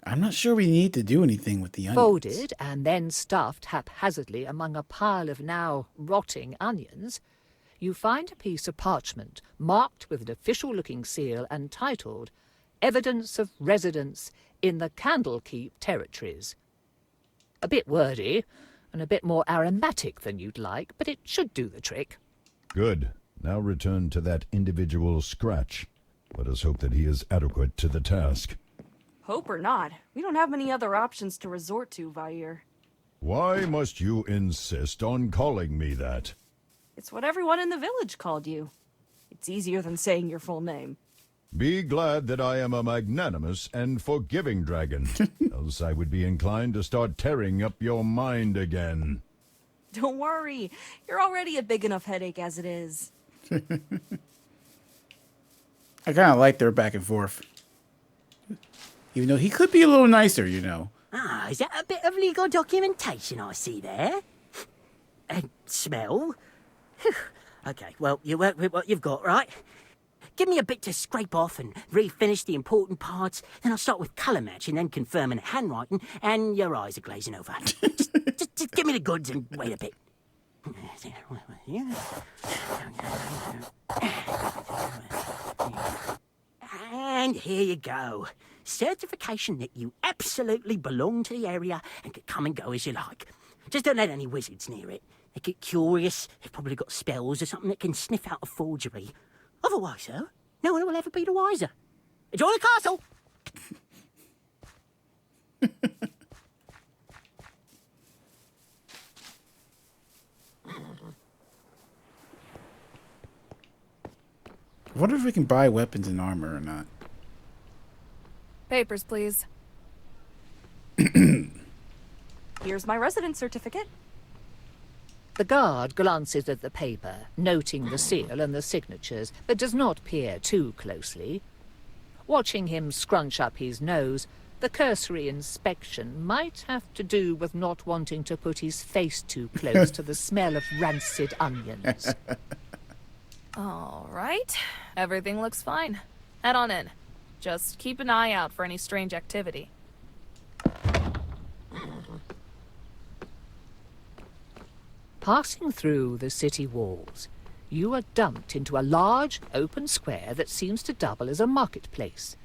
I'm not sure we need to do anything with the onions. Folded and then stuffed haphazardly among a pile of now rotting onions, you find a piece of parchment marked with an official-looking seal and titled Evidence of Residence in the Candlekeep Territories. A bit wordy and a bit more aromatic than you'd like, but it should do the trick. Good. Now return to that individual Scratch. Let us hope that he is adequate to the task. Hope or not, we don't have many other options to resort to, Vair. Why must you insist on calling me that? It's what everyone in the village called you. It's easier than saying your full name. Be glad that I am a magnanimous and forgiving dragon, else I would be inclined to start tearing up your mind again. Don't worry, you're already a big enough headache as it is. I kind of like their back and forth. Even though he could be a little nicer, you know. Ah, is that a bit of legal documentation I see there? And smell? Whew. Okay, well, you work with what you've got, right? Give me a bit to scrape off and refinish the important parts, then I'll start with colour matching, then confirming handwriting, and your eyes are glazing over. just give me the goods and wait a bit. And here you go. certification that you absolutely belong to the area and can come and go as you like. Just don't let any wizards near it. They get curious, they've probably got spells or something that can sniff out a forgery. Otherwise, though, no one will ever be the wiser. Enjoy the castle! I wonder if we can buy weapons and armor or not. Papers, please. Here's my residence certificate. The guard glances at the paper, noting the seal and the signatures, but does not peer too closely. Watching him scrunch up his nose, the cursory inspection might have to do with not wanting to put his face too close to the smell of rancid onions. All right. Everything looks fine. Head on in. Just keep an eye out for any strange activity. Passing through the city walls, you are dumped into a large, open square that seems to double as a marketplace.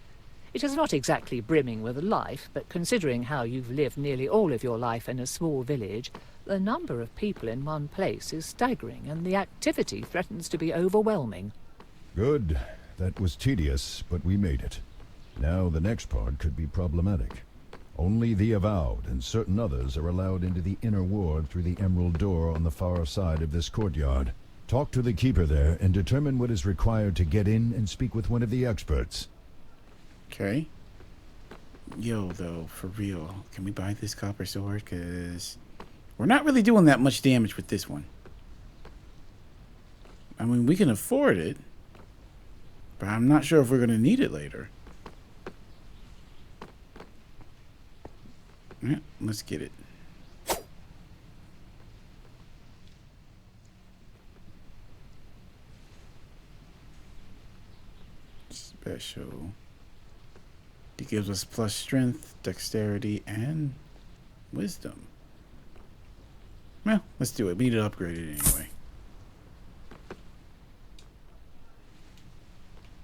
It is not exactly brimming with life, but considering how you've lived nearly all of your life in a small village, the number of people in one place is staggering, and the activity threatens to be overwhelming. Good. That was tedious, but we made it. Now the next part could be problematic. Only the Avowed and certain others are allowed into the inner ward through the emerald door on the far side of this courtyard. Talk to the keeper there and determine what is required to get in and speak with one of the experts. Okay. Yo, though, for real, can we buy this copper sword? Because we're not really doing that much damage with this one. I mean, we can afford it, but I'm not sure if we're going to need it later. Yeah, let's get it. Special. It gives us plus strength, dexterity, and wisdom. Well, let's do it. We need to upgrade it anyway.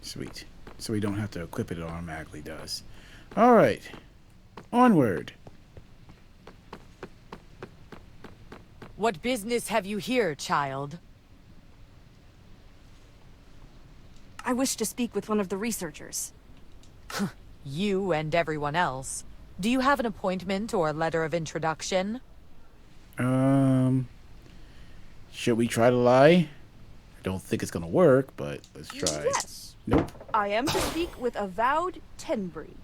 Sweet. So we don't have to equip it, it automatically does. Alright. Onward. What business have you here, child? I wish to speak with one of the researchers. You and everyone else. Do you have an appointment or a letter of introduction? Should we try to lie? I don't think it's gonna work, but let's try. Yes. Nope. I am to speak with Avowed Tenbury.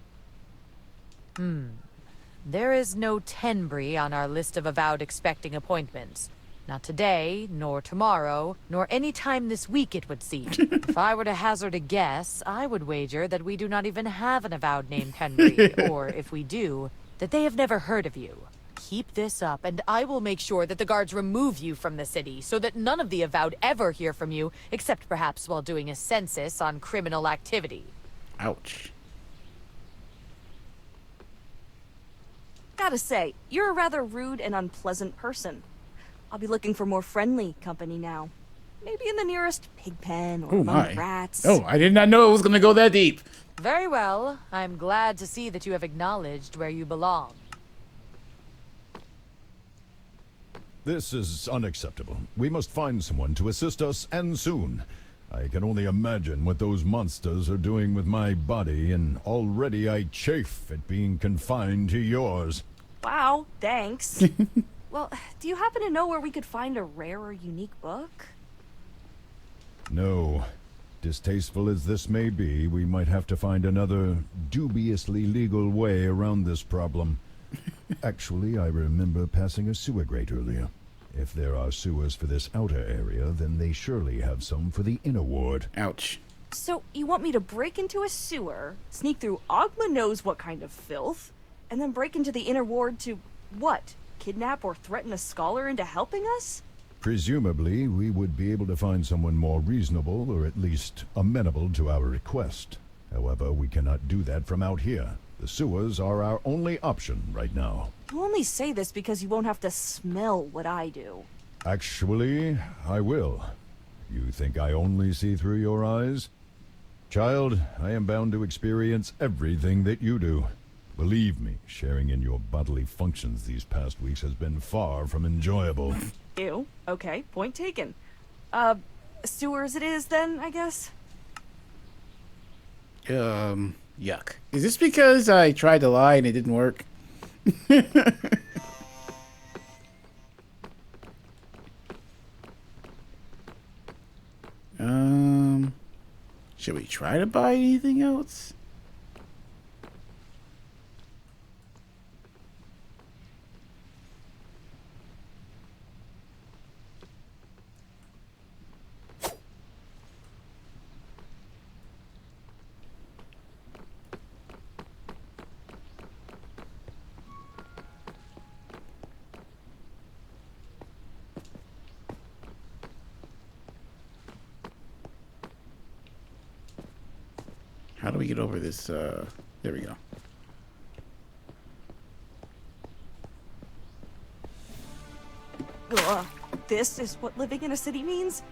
There is no Tenbury on our list of avowed expecting appointments. Not today, nor tomorrow, nor any time this week, it would seem. If I were to hazard a guess, I would wager that we do not even have an avowed named Tenbury, or if we do, that they have never heard of you. Keep this up, and I will make sure that the guards remove you from the city, so that none of the avowed ever hear from you, except perhaps while doing a census on criminal activity. Ouch. Gotta say, you're a rather rude and unpleasant person. I'll be looking for more friendly company now. Maybe in the nearest pig pen or among rats. Oh, I did not know it was gonna go that deep. Very well. I'm glad to see that you have acknowledged where you belong. This is unacceptable. We must find someone to assist us, and soon. I can only imagine what those monsters are doing with my body, and already I chafe at being confined to yours. Wow, thanks. Well, do you happen to know where we could find a rare or unique book? No. Distasteful as this may be, we might have to find another dubiously legal way around this problem. Actually, I remember passing a sewer grate earlier. If there are sewers for this outer area, then they surely have some for the inner ward. Ouch. So, you want me to break into a sewer, sneak through Ogma knows what kind of filth, and then break into the inner ward to, what, kidnap or threaten a scholar into helping us? Presumably, we would be able to find someone more reasonable, or at least amenable to our request. However, we cannot do that from out here. The sewers are our only option right now. You only say this because you won't have to smell what I do. Actually, I will. You think I only see through your eyes? Child, I am bound to experience everything that you do. Believe me, sharing in your bodily functions these past weeks has been far from enjoyable. Ew. Okay, point taken. Sewers it is then, I guess? Yuck. Is this because I tried to lie and it didn't work? Should we try to buy anything else? How do we get over this? There we go. Ugh, this is what living in a city means?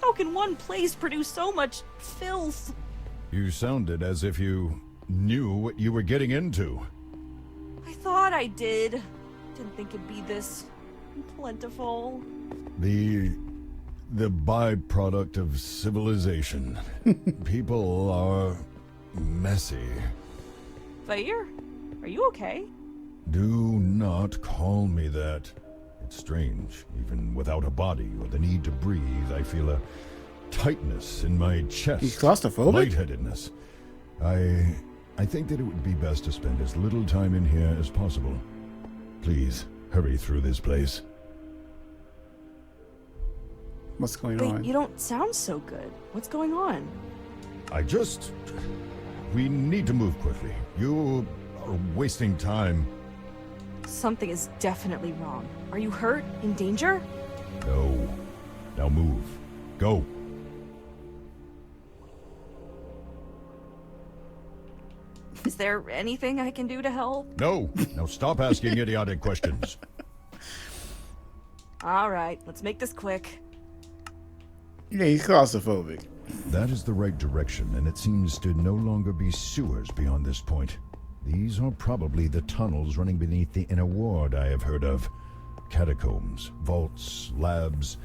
How can one place produce so much filth? You sounded as if you knew what you were getting into. I thought I did. Didn't think it'd be this plentiful. The byproduct of civilization. People are messy. Fire? Are you okay? Do not call me that. It's strange. Even without a body or the need to breathe, I feel a tightness in my chest. He's claustrophobic? Lightheadedness. I think that it would be best to spend as little time in here as possible. Please, hurry through this place. What's going Wait, on? you don't sound so good. What's going on? We need to move quickly. You are wasting time. Something is definitely wrong. Are you hurt? In danger? No. Now move. Go. Is there anything I can do to help? No. Now stop asking idiotic questions. All right, let's make this quick. Yeah, he's claustrophobic. That is the right direction, and it seems to no longer be sewers beyond this point. These are probably the tunnels running beneath the inner ward I have heard of. Catacombs, vaults, labs.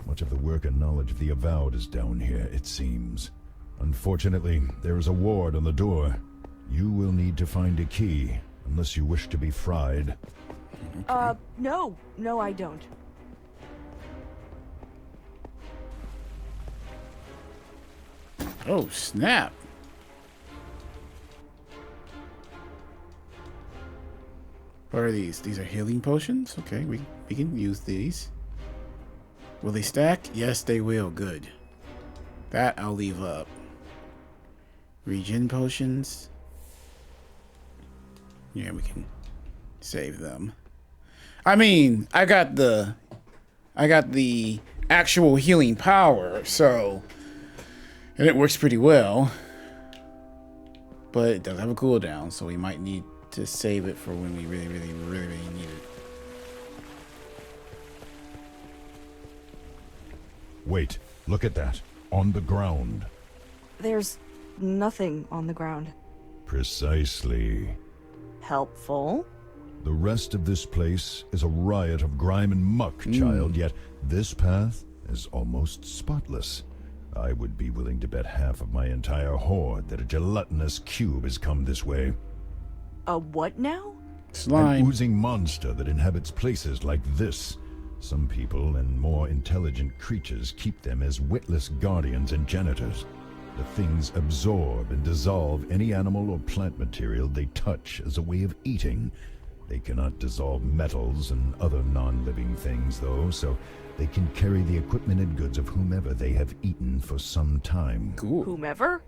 Much of the work and knowledge of the Avowed is down here, it seems. Unfortunately, there is a ward on the door. You will need to find a key, unless you wish to be fried. No. No, I don't. Oh, snap. What are these? These are healing potions? Okay, we can use these. Will they stack? Yes, they will. Good. That I'll leave up. Regen potions. Yeah, we can save them. I mean, I got the actual healing power, so, and it works pretty well. But it does have a cooldown, so we might need to save it for when we really need it. Wait, look at that. On the ground. There's nothing on the ground. Precisely. Helpful? The rest of this place is a riot of grime and muck, child, yet this path is almost spotless. I would be willing to bet half of my entire horde that a gelatinous cube has come this way. A what now? Slime. An oozing monster that inhabits places like this. Some people and more intelligent creatures keep them as witless guardians and janitors. The things absorb and dissolve any animal or plant material they touch as a way of eating. They cannot dissolve metals and other non-living things, though, so they can carry the equipment and goods of whomever they have eaten for some time. Cool. Whomever?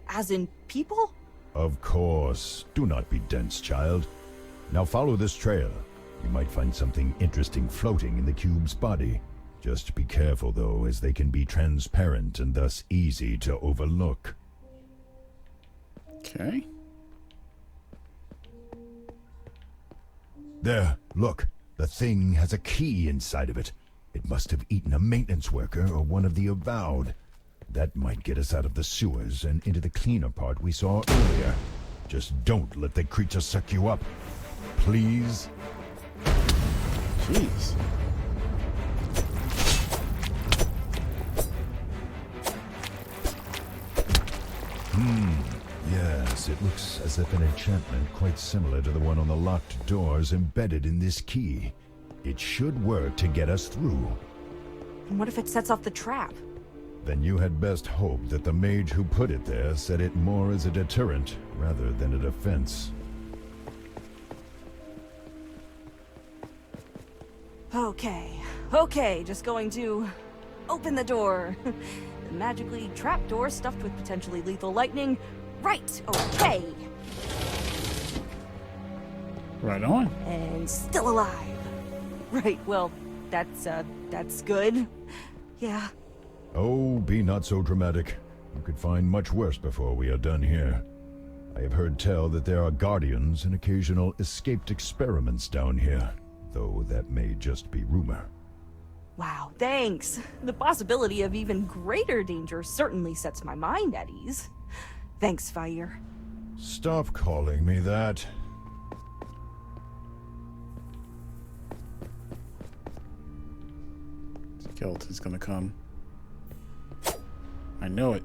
As in people? Of course. Do not be dense, child. Now follow this trail. You might find something interesting floating in the cube's body. Just be careful, though, as they can be transparent and thus easy to overlook. Okay. There, look. The thing has a key inside of it. It must have eaten a maintenance worker or one of the Avowed. That might get us out of the sewers and into the cleaner part we saw earlier. Just don't let the creature suck you up. Please? Jeez. Yes, it looks as if an enchantment quite similar to the one on the locked doors embedded in this key. It should work to get us through. And what if it sets off the trap? Then you had best hope that the mage who put it there set it more as a deterrent rather than a defense. Okay, just going to open the door. The magically trapped door stuffed with potentially lethal lightning. Right, okay. Right on. And still alive. Right, well, that's good. Yeah. Oh, be not so dramatic. You could find much worse before we are done here. I have heard tell that there are guardians and occasional escaped experiments down here, though that may just be rumor. Wow, thanks. The possibility of even greater danger certainly sets my mind at ease. Thanks, Fire. Stop calling me that. Skeleton's gonna come. I know it.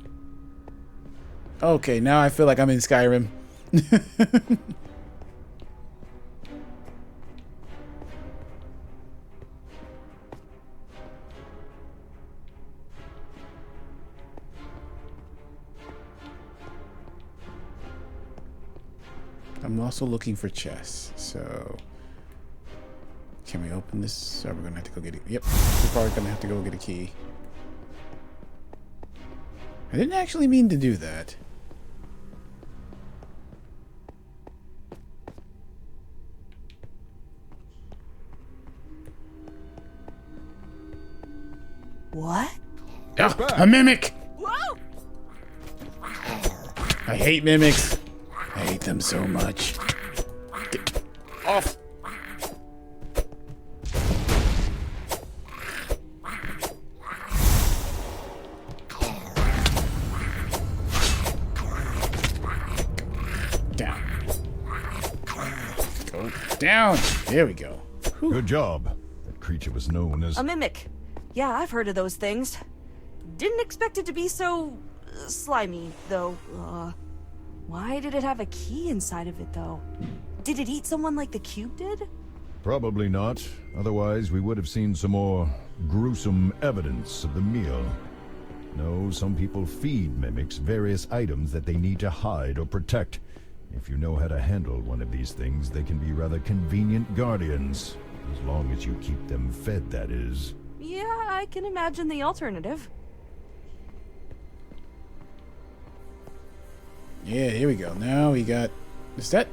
Okay, now I feel like I'm in Skyrim. I'm also looking for chests, so can we open this? Or we're gonna have to go get it. Yep, we're probably gonna have to go get a key. I didn't actually mean to do that. What? Oh, a mimic! Whoa! I hate mimics. I hate them so much. Get off! Down. Go down. There we go. Whew. Good job. That creature was known as... A mimic. Yeah, I've heard of those things. Didn't expect it to be so slimy, though. Why did it have a key inside of it, though? Did it eat someone like the cube did? Probably not. Otherwise, we would have seen some more gruesome evidence of the meal. No, some people feed mimics various items that they need to hide or protect. If you know how to handle one of these things, they can be rather convenient guardians. As long as you keep them fed, that is. Yeah, I can imagine the alternative. Yeah, here we go. Now we got... Is that...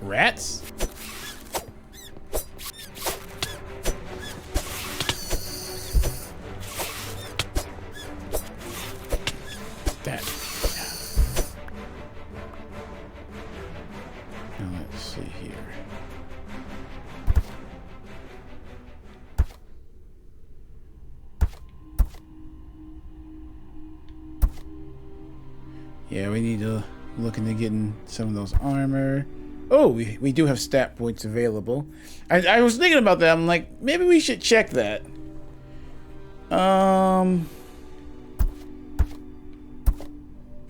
rats? That. Now let's see here. Yeah, we need to look into getting some of those armor. Oh, we do have stat points available. I was thinking about that. I'm like, maybe we should check that.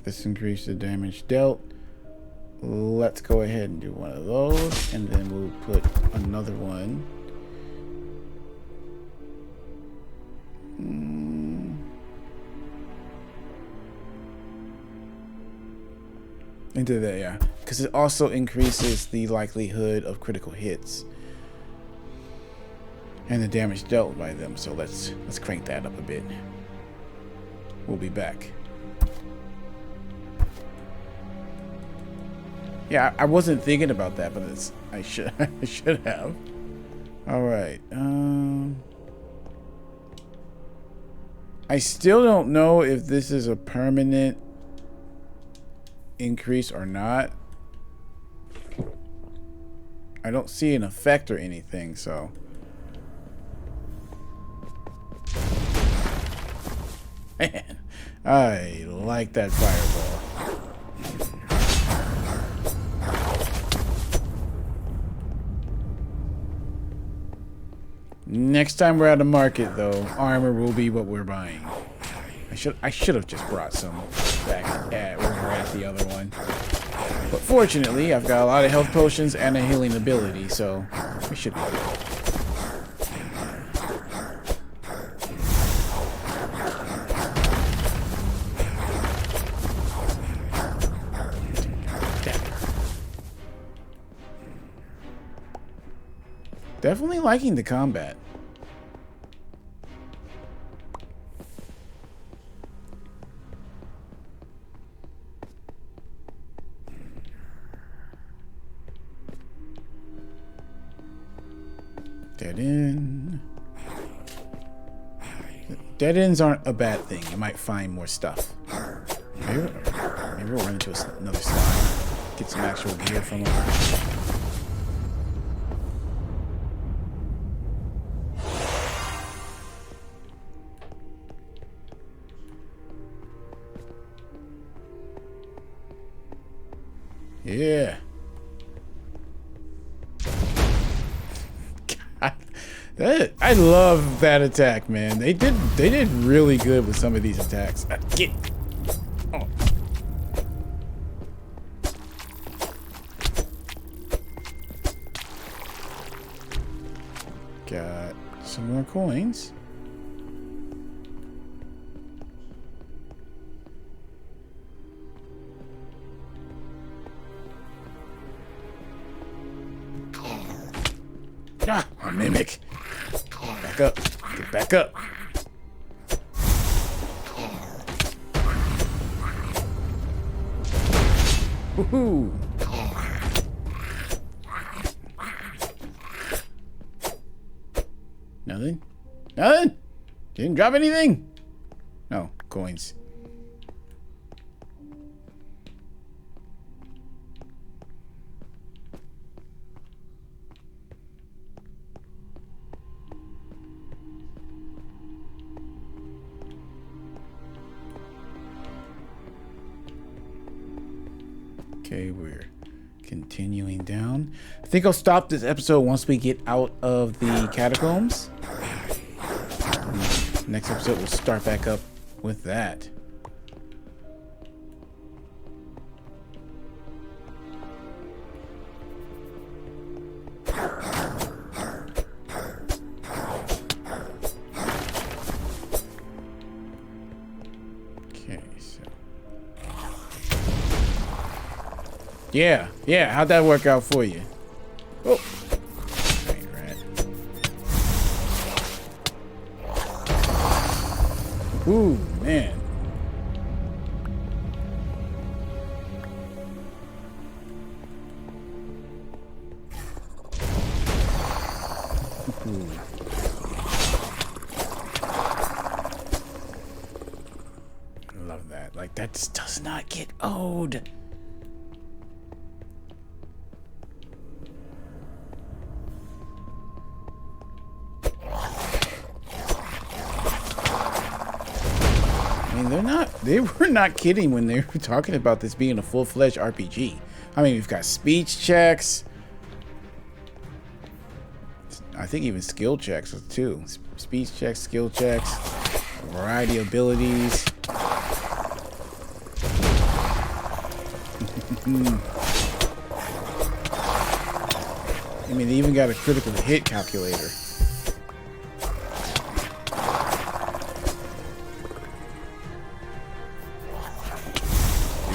This increased the damage dealt. Let's go ahead and do one of those, and then we'll put another one. Into there, yeah, because it also increases the likelihood of critical hits and the damage dealt by them. So let's crank that up a bit. We'll be back. Yeah, I wasn't thinking about that, but I should have. All right. I still don't know if this is a permanent increase or not. I don't see an effect or anything, so man, I like that fireball. Next time we're at a market, though, armor will be what we're buying. I should have just brought some back at where we're at the other one. But fortunately, I've got a lot of health potions and a healing ability, so we should be good. Definitely liking the combat. Dead end. Dead ends aren't a bad thing. You might find more stuff. Maybe we'll run into another slime. Get some actual gear from him. Yeah. I love that attack, man. They did really good with some of these attacks. Get. Oh. Got some more coins. Ah, a mimic. Back up. Get back up. Woohoo. Nothing? Nothing? Didn't drop anything? No, coins. Okay, we're continuing down. I think I'll stop this episode once we get out of the catacombs. Next episode, we'll start back up with that. Yeah, how'd that work out for you? Oh. Train rat. Ooh, man. Ooh. I love that. Like, that just does not get old. They were not kidding when they were talking about this being a full-fledged RPG. I mean, we've got speech checks. I think even skill checks too. Speech checks, skill checks, a variety of abilities. I mean, they even got a critical hit calculator.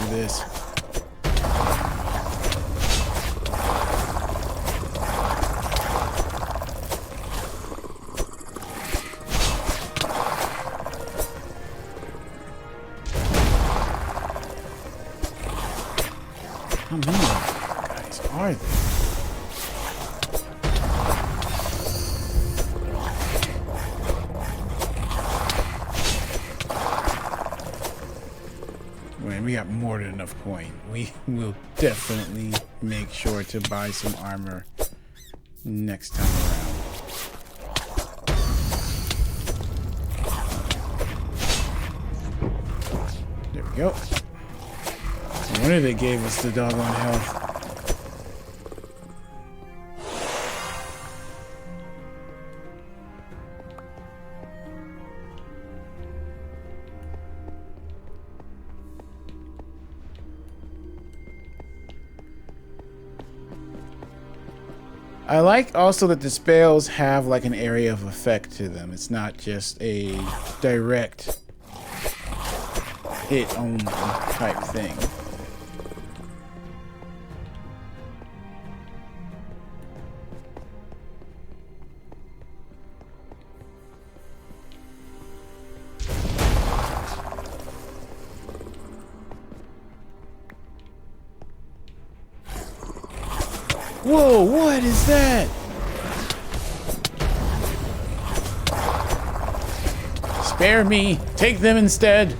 This. How many guys are there? We got more than enough coin. We will definitely make sure to buy some armor next time around. go. No wonder they gave us the doggone health. I like also that the spells have like an area of effect to them. It's not just a direct hit only type thing. Whoa, what is that? Spare me. Take them instead.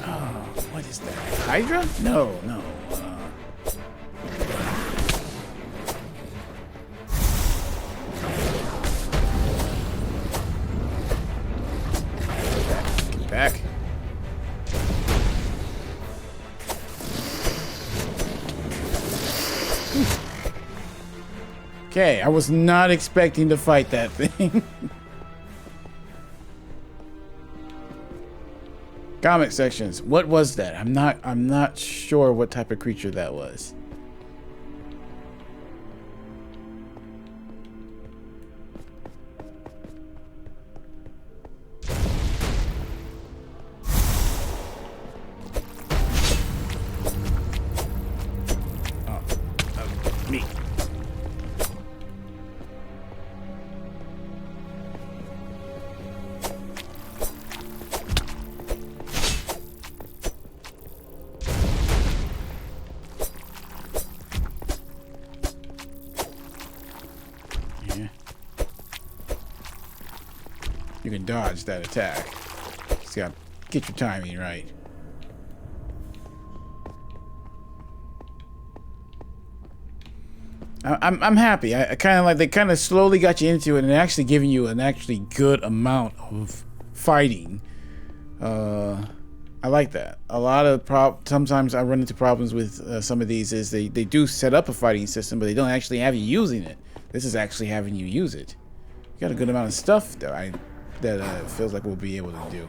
Oh, what is that? Hydra? No, no. Get back. Okay, I was not expecting to fight that thing. Comic sections. What was that? I'm not sure what type of creature that was. Me. You can dodge that attack. Just gotta get your timing right. I'm happy. I kind of like they kind of slowly got you into it and actually giving you an actually good amount of fighting. I like that. A lot of sometimes I run into problems with some of these is they do set up a fighting system, but they don't actually have you using it. This is actually having you use it. You got a good amount of stuff that feels like we'll be able to do.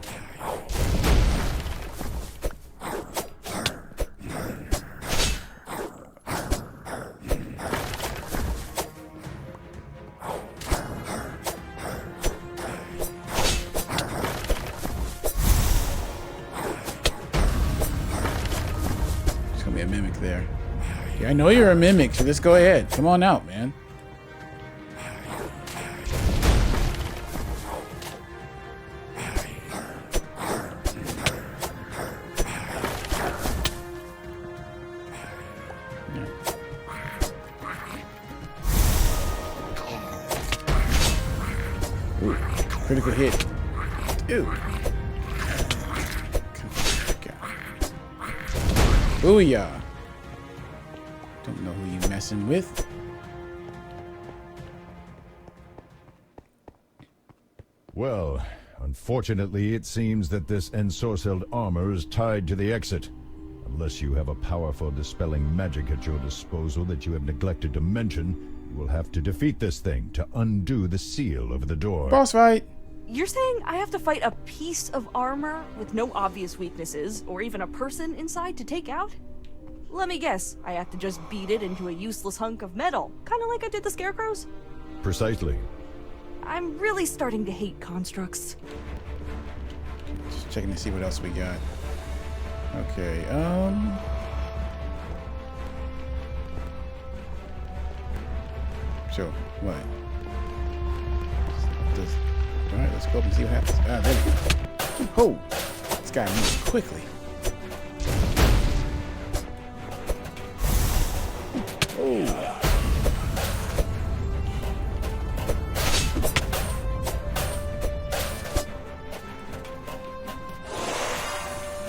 There's gonna be a mimic there. Yeah, I know you're a mimic, so just go ahead. Come on out, man. Ooh, critical hit. Ew. Booyah. Don't know who you messing with. Well, unfortunately, it seems that this ensorcelled armor is tied to the exit. Unless you have a powerful dispelling magic at your disposal that you have neglected to mention, you will have to defeat this thing to undo the seal over the door. Boss fight. You're saying I have to fight a piece of armor with no obvious weaknesses, or even a person inside to take out? Let me guess, I have to just beat it into a useless hunk of metal, kind of like I did the scarecrows? Precisely. I'm really starting to hate constructs. Just checking to see what else we got. Okay, So, what? Alright, let's go up and see what happens. Ah, there we go. Oh! This guy moves quickly. Oh!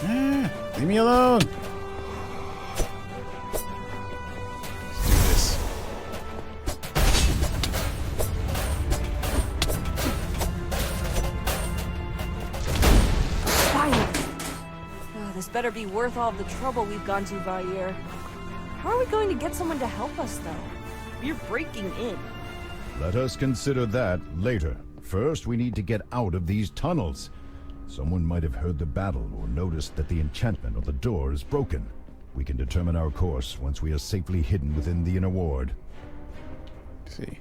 Ah, leave me alone! Let's do this. better be worth all the trouble we've gone to, Vair. How are we going to get someone to help us, though? We're breaking in. Let us consider that later. First, we need to get out of these tunnels. Someone might have heard the battle or noticed that the enchantment on the door is broken. We can determine our course once we are safely hidden within the inner ward. Let's see.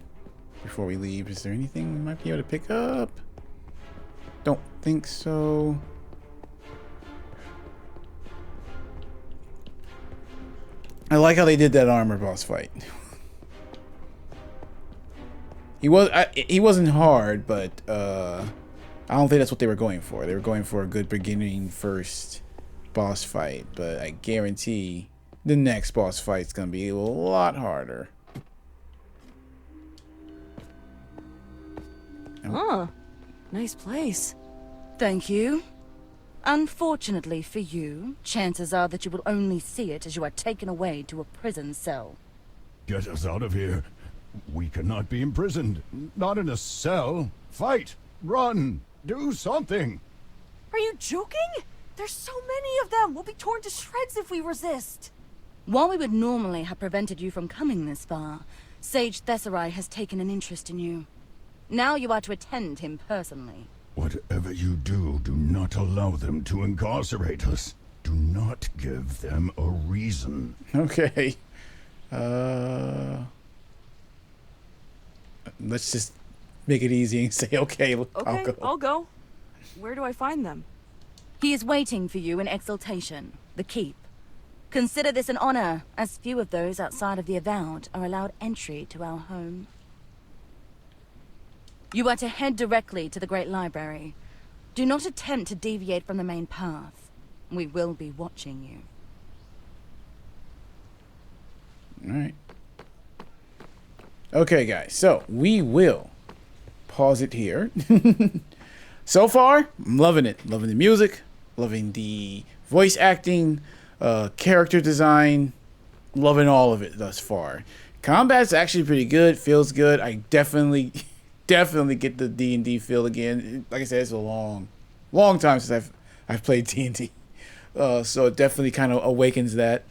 Before we leave, is there anything we might be able to pick up? Don't think so. I like how they did that armor boss fight. He wasn't hard, but I don't think that's what they were going for. They were going for a good beginning first boss fight, but I guarantee the next boss fight's gonna be a lot harder. Huh. Nice place. Thank you. Unfortunately for you, chances are that you will only see it as you are taken away to a prison cell. Get us out of here. We cannot be imprisoned. Not in a cell. Fight! Run! Do something! Are you joking? There's so many of them! We'll be torn to shreds if we resist! While we would normally have prevented you from coming this far, Sage Thesserai has taken an interest in you. Now you are to attend him personally. Whatever you do, do not allow them to incarcerate us. Do not give them a reason. Okay. Let's just make it easy and say, okay, Okay, I'll go. Where do I find them? He is waiting for you in Exaltation, the Keep. Consider this an honor, as few of those outside of the Avowed are allowed entry to our home. You are to head directly to the Great Library. Do not attempt to deviate from the main path. We will be watching you. Alright. Okay, guys, so we will pause it here. So far, I'm loving it. Loving the music, loving the voice acting, character design, loving all of it thus far. Combat's actually pretty good, feels good. I definitely get the D&D feel again. Like I said, it's a long time since I've played D&D. So it definitely kind of awakens that.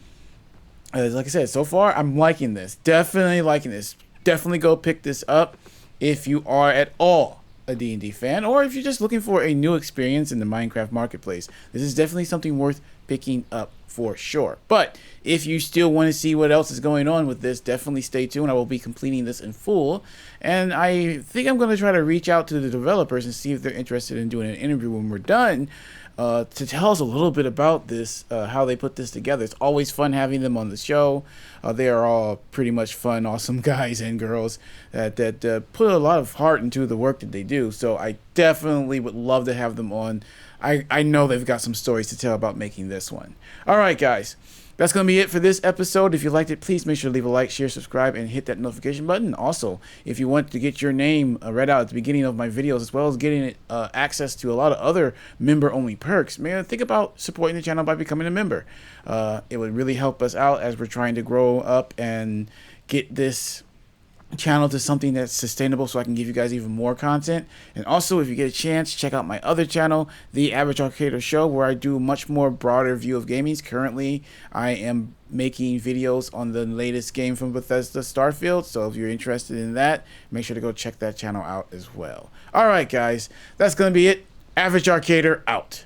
Like I said, so far, I'm liking this. Definitely liking this. Definitely go pick this up if you are at all a D&D fan, or if you're just looking for a new experience in the Minecraft marketplace. This is definitely something worth picking up for sure. But if you still want to see what else is going on with this, definitely stay tuned. I will be completing this in full, and I think I'm going to try to reach out to the developers and see if they're interested in doing an interview when we're done, to tell us a little bit about this, how they put this together. It's always fun having them on the show. They are all pretty much fun, awesome guys and girls that put a lot of heart into the work that they do. So I definitely would love to have them on. I know they've got some stories to tell about making this one. All right, guys. That's going to be it for this episode. If you liked it, please make sure to leave a like, share, subscribe, and hit that notification button. Also, if you want to get your name read out at the beginning of my videos, as well as getting access to a lot of other member-only perks, man, think about supporting the channel by becoming a member. It would really help us out as we're trying to grow up and get this channel to something that's sustainable, so I can give you guys even more content. And also, if you get a chance, check out my other channel, The Average Arcader Show, where I do a much more broader view of gaming. Currently, I am making videos on the latest game from Bethesda, Starfield, so if you're interested in that, make sure to go check that channel out as well. Alright guys, that's going to be it. Average Arcader out.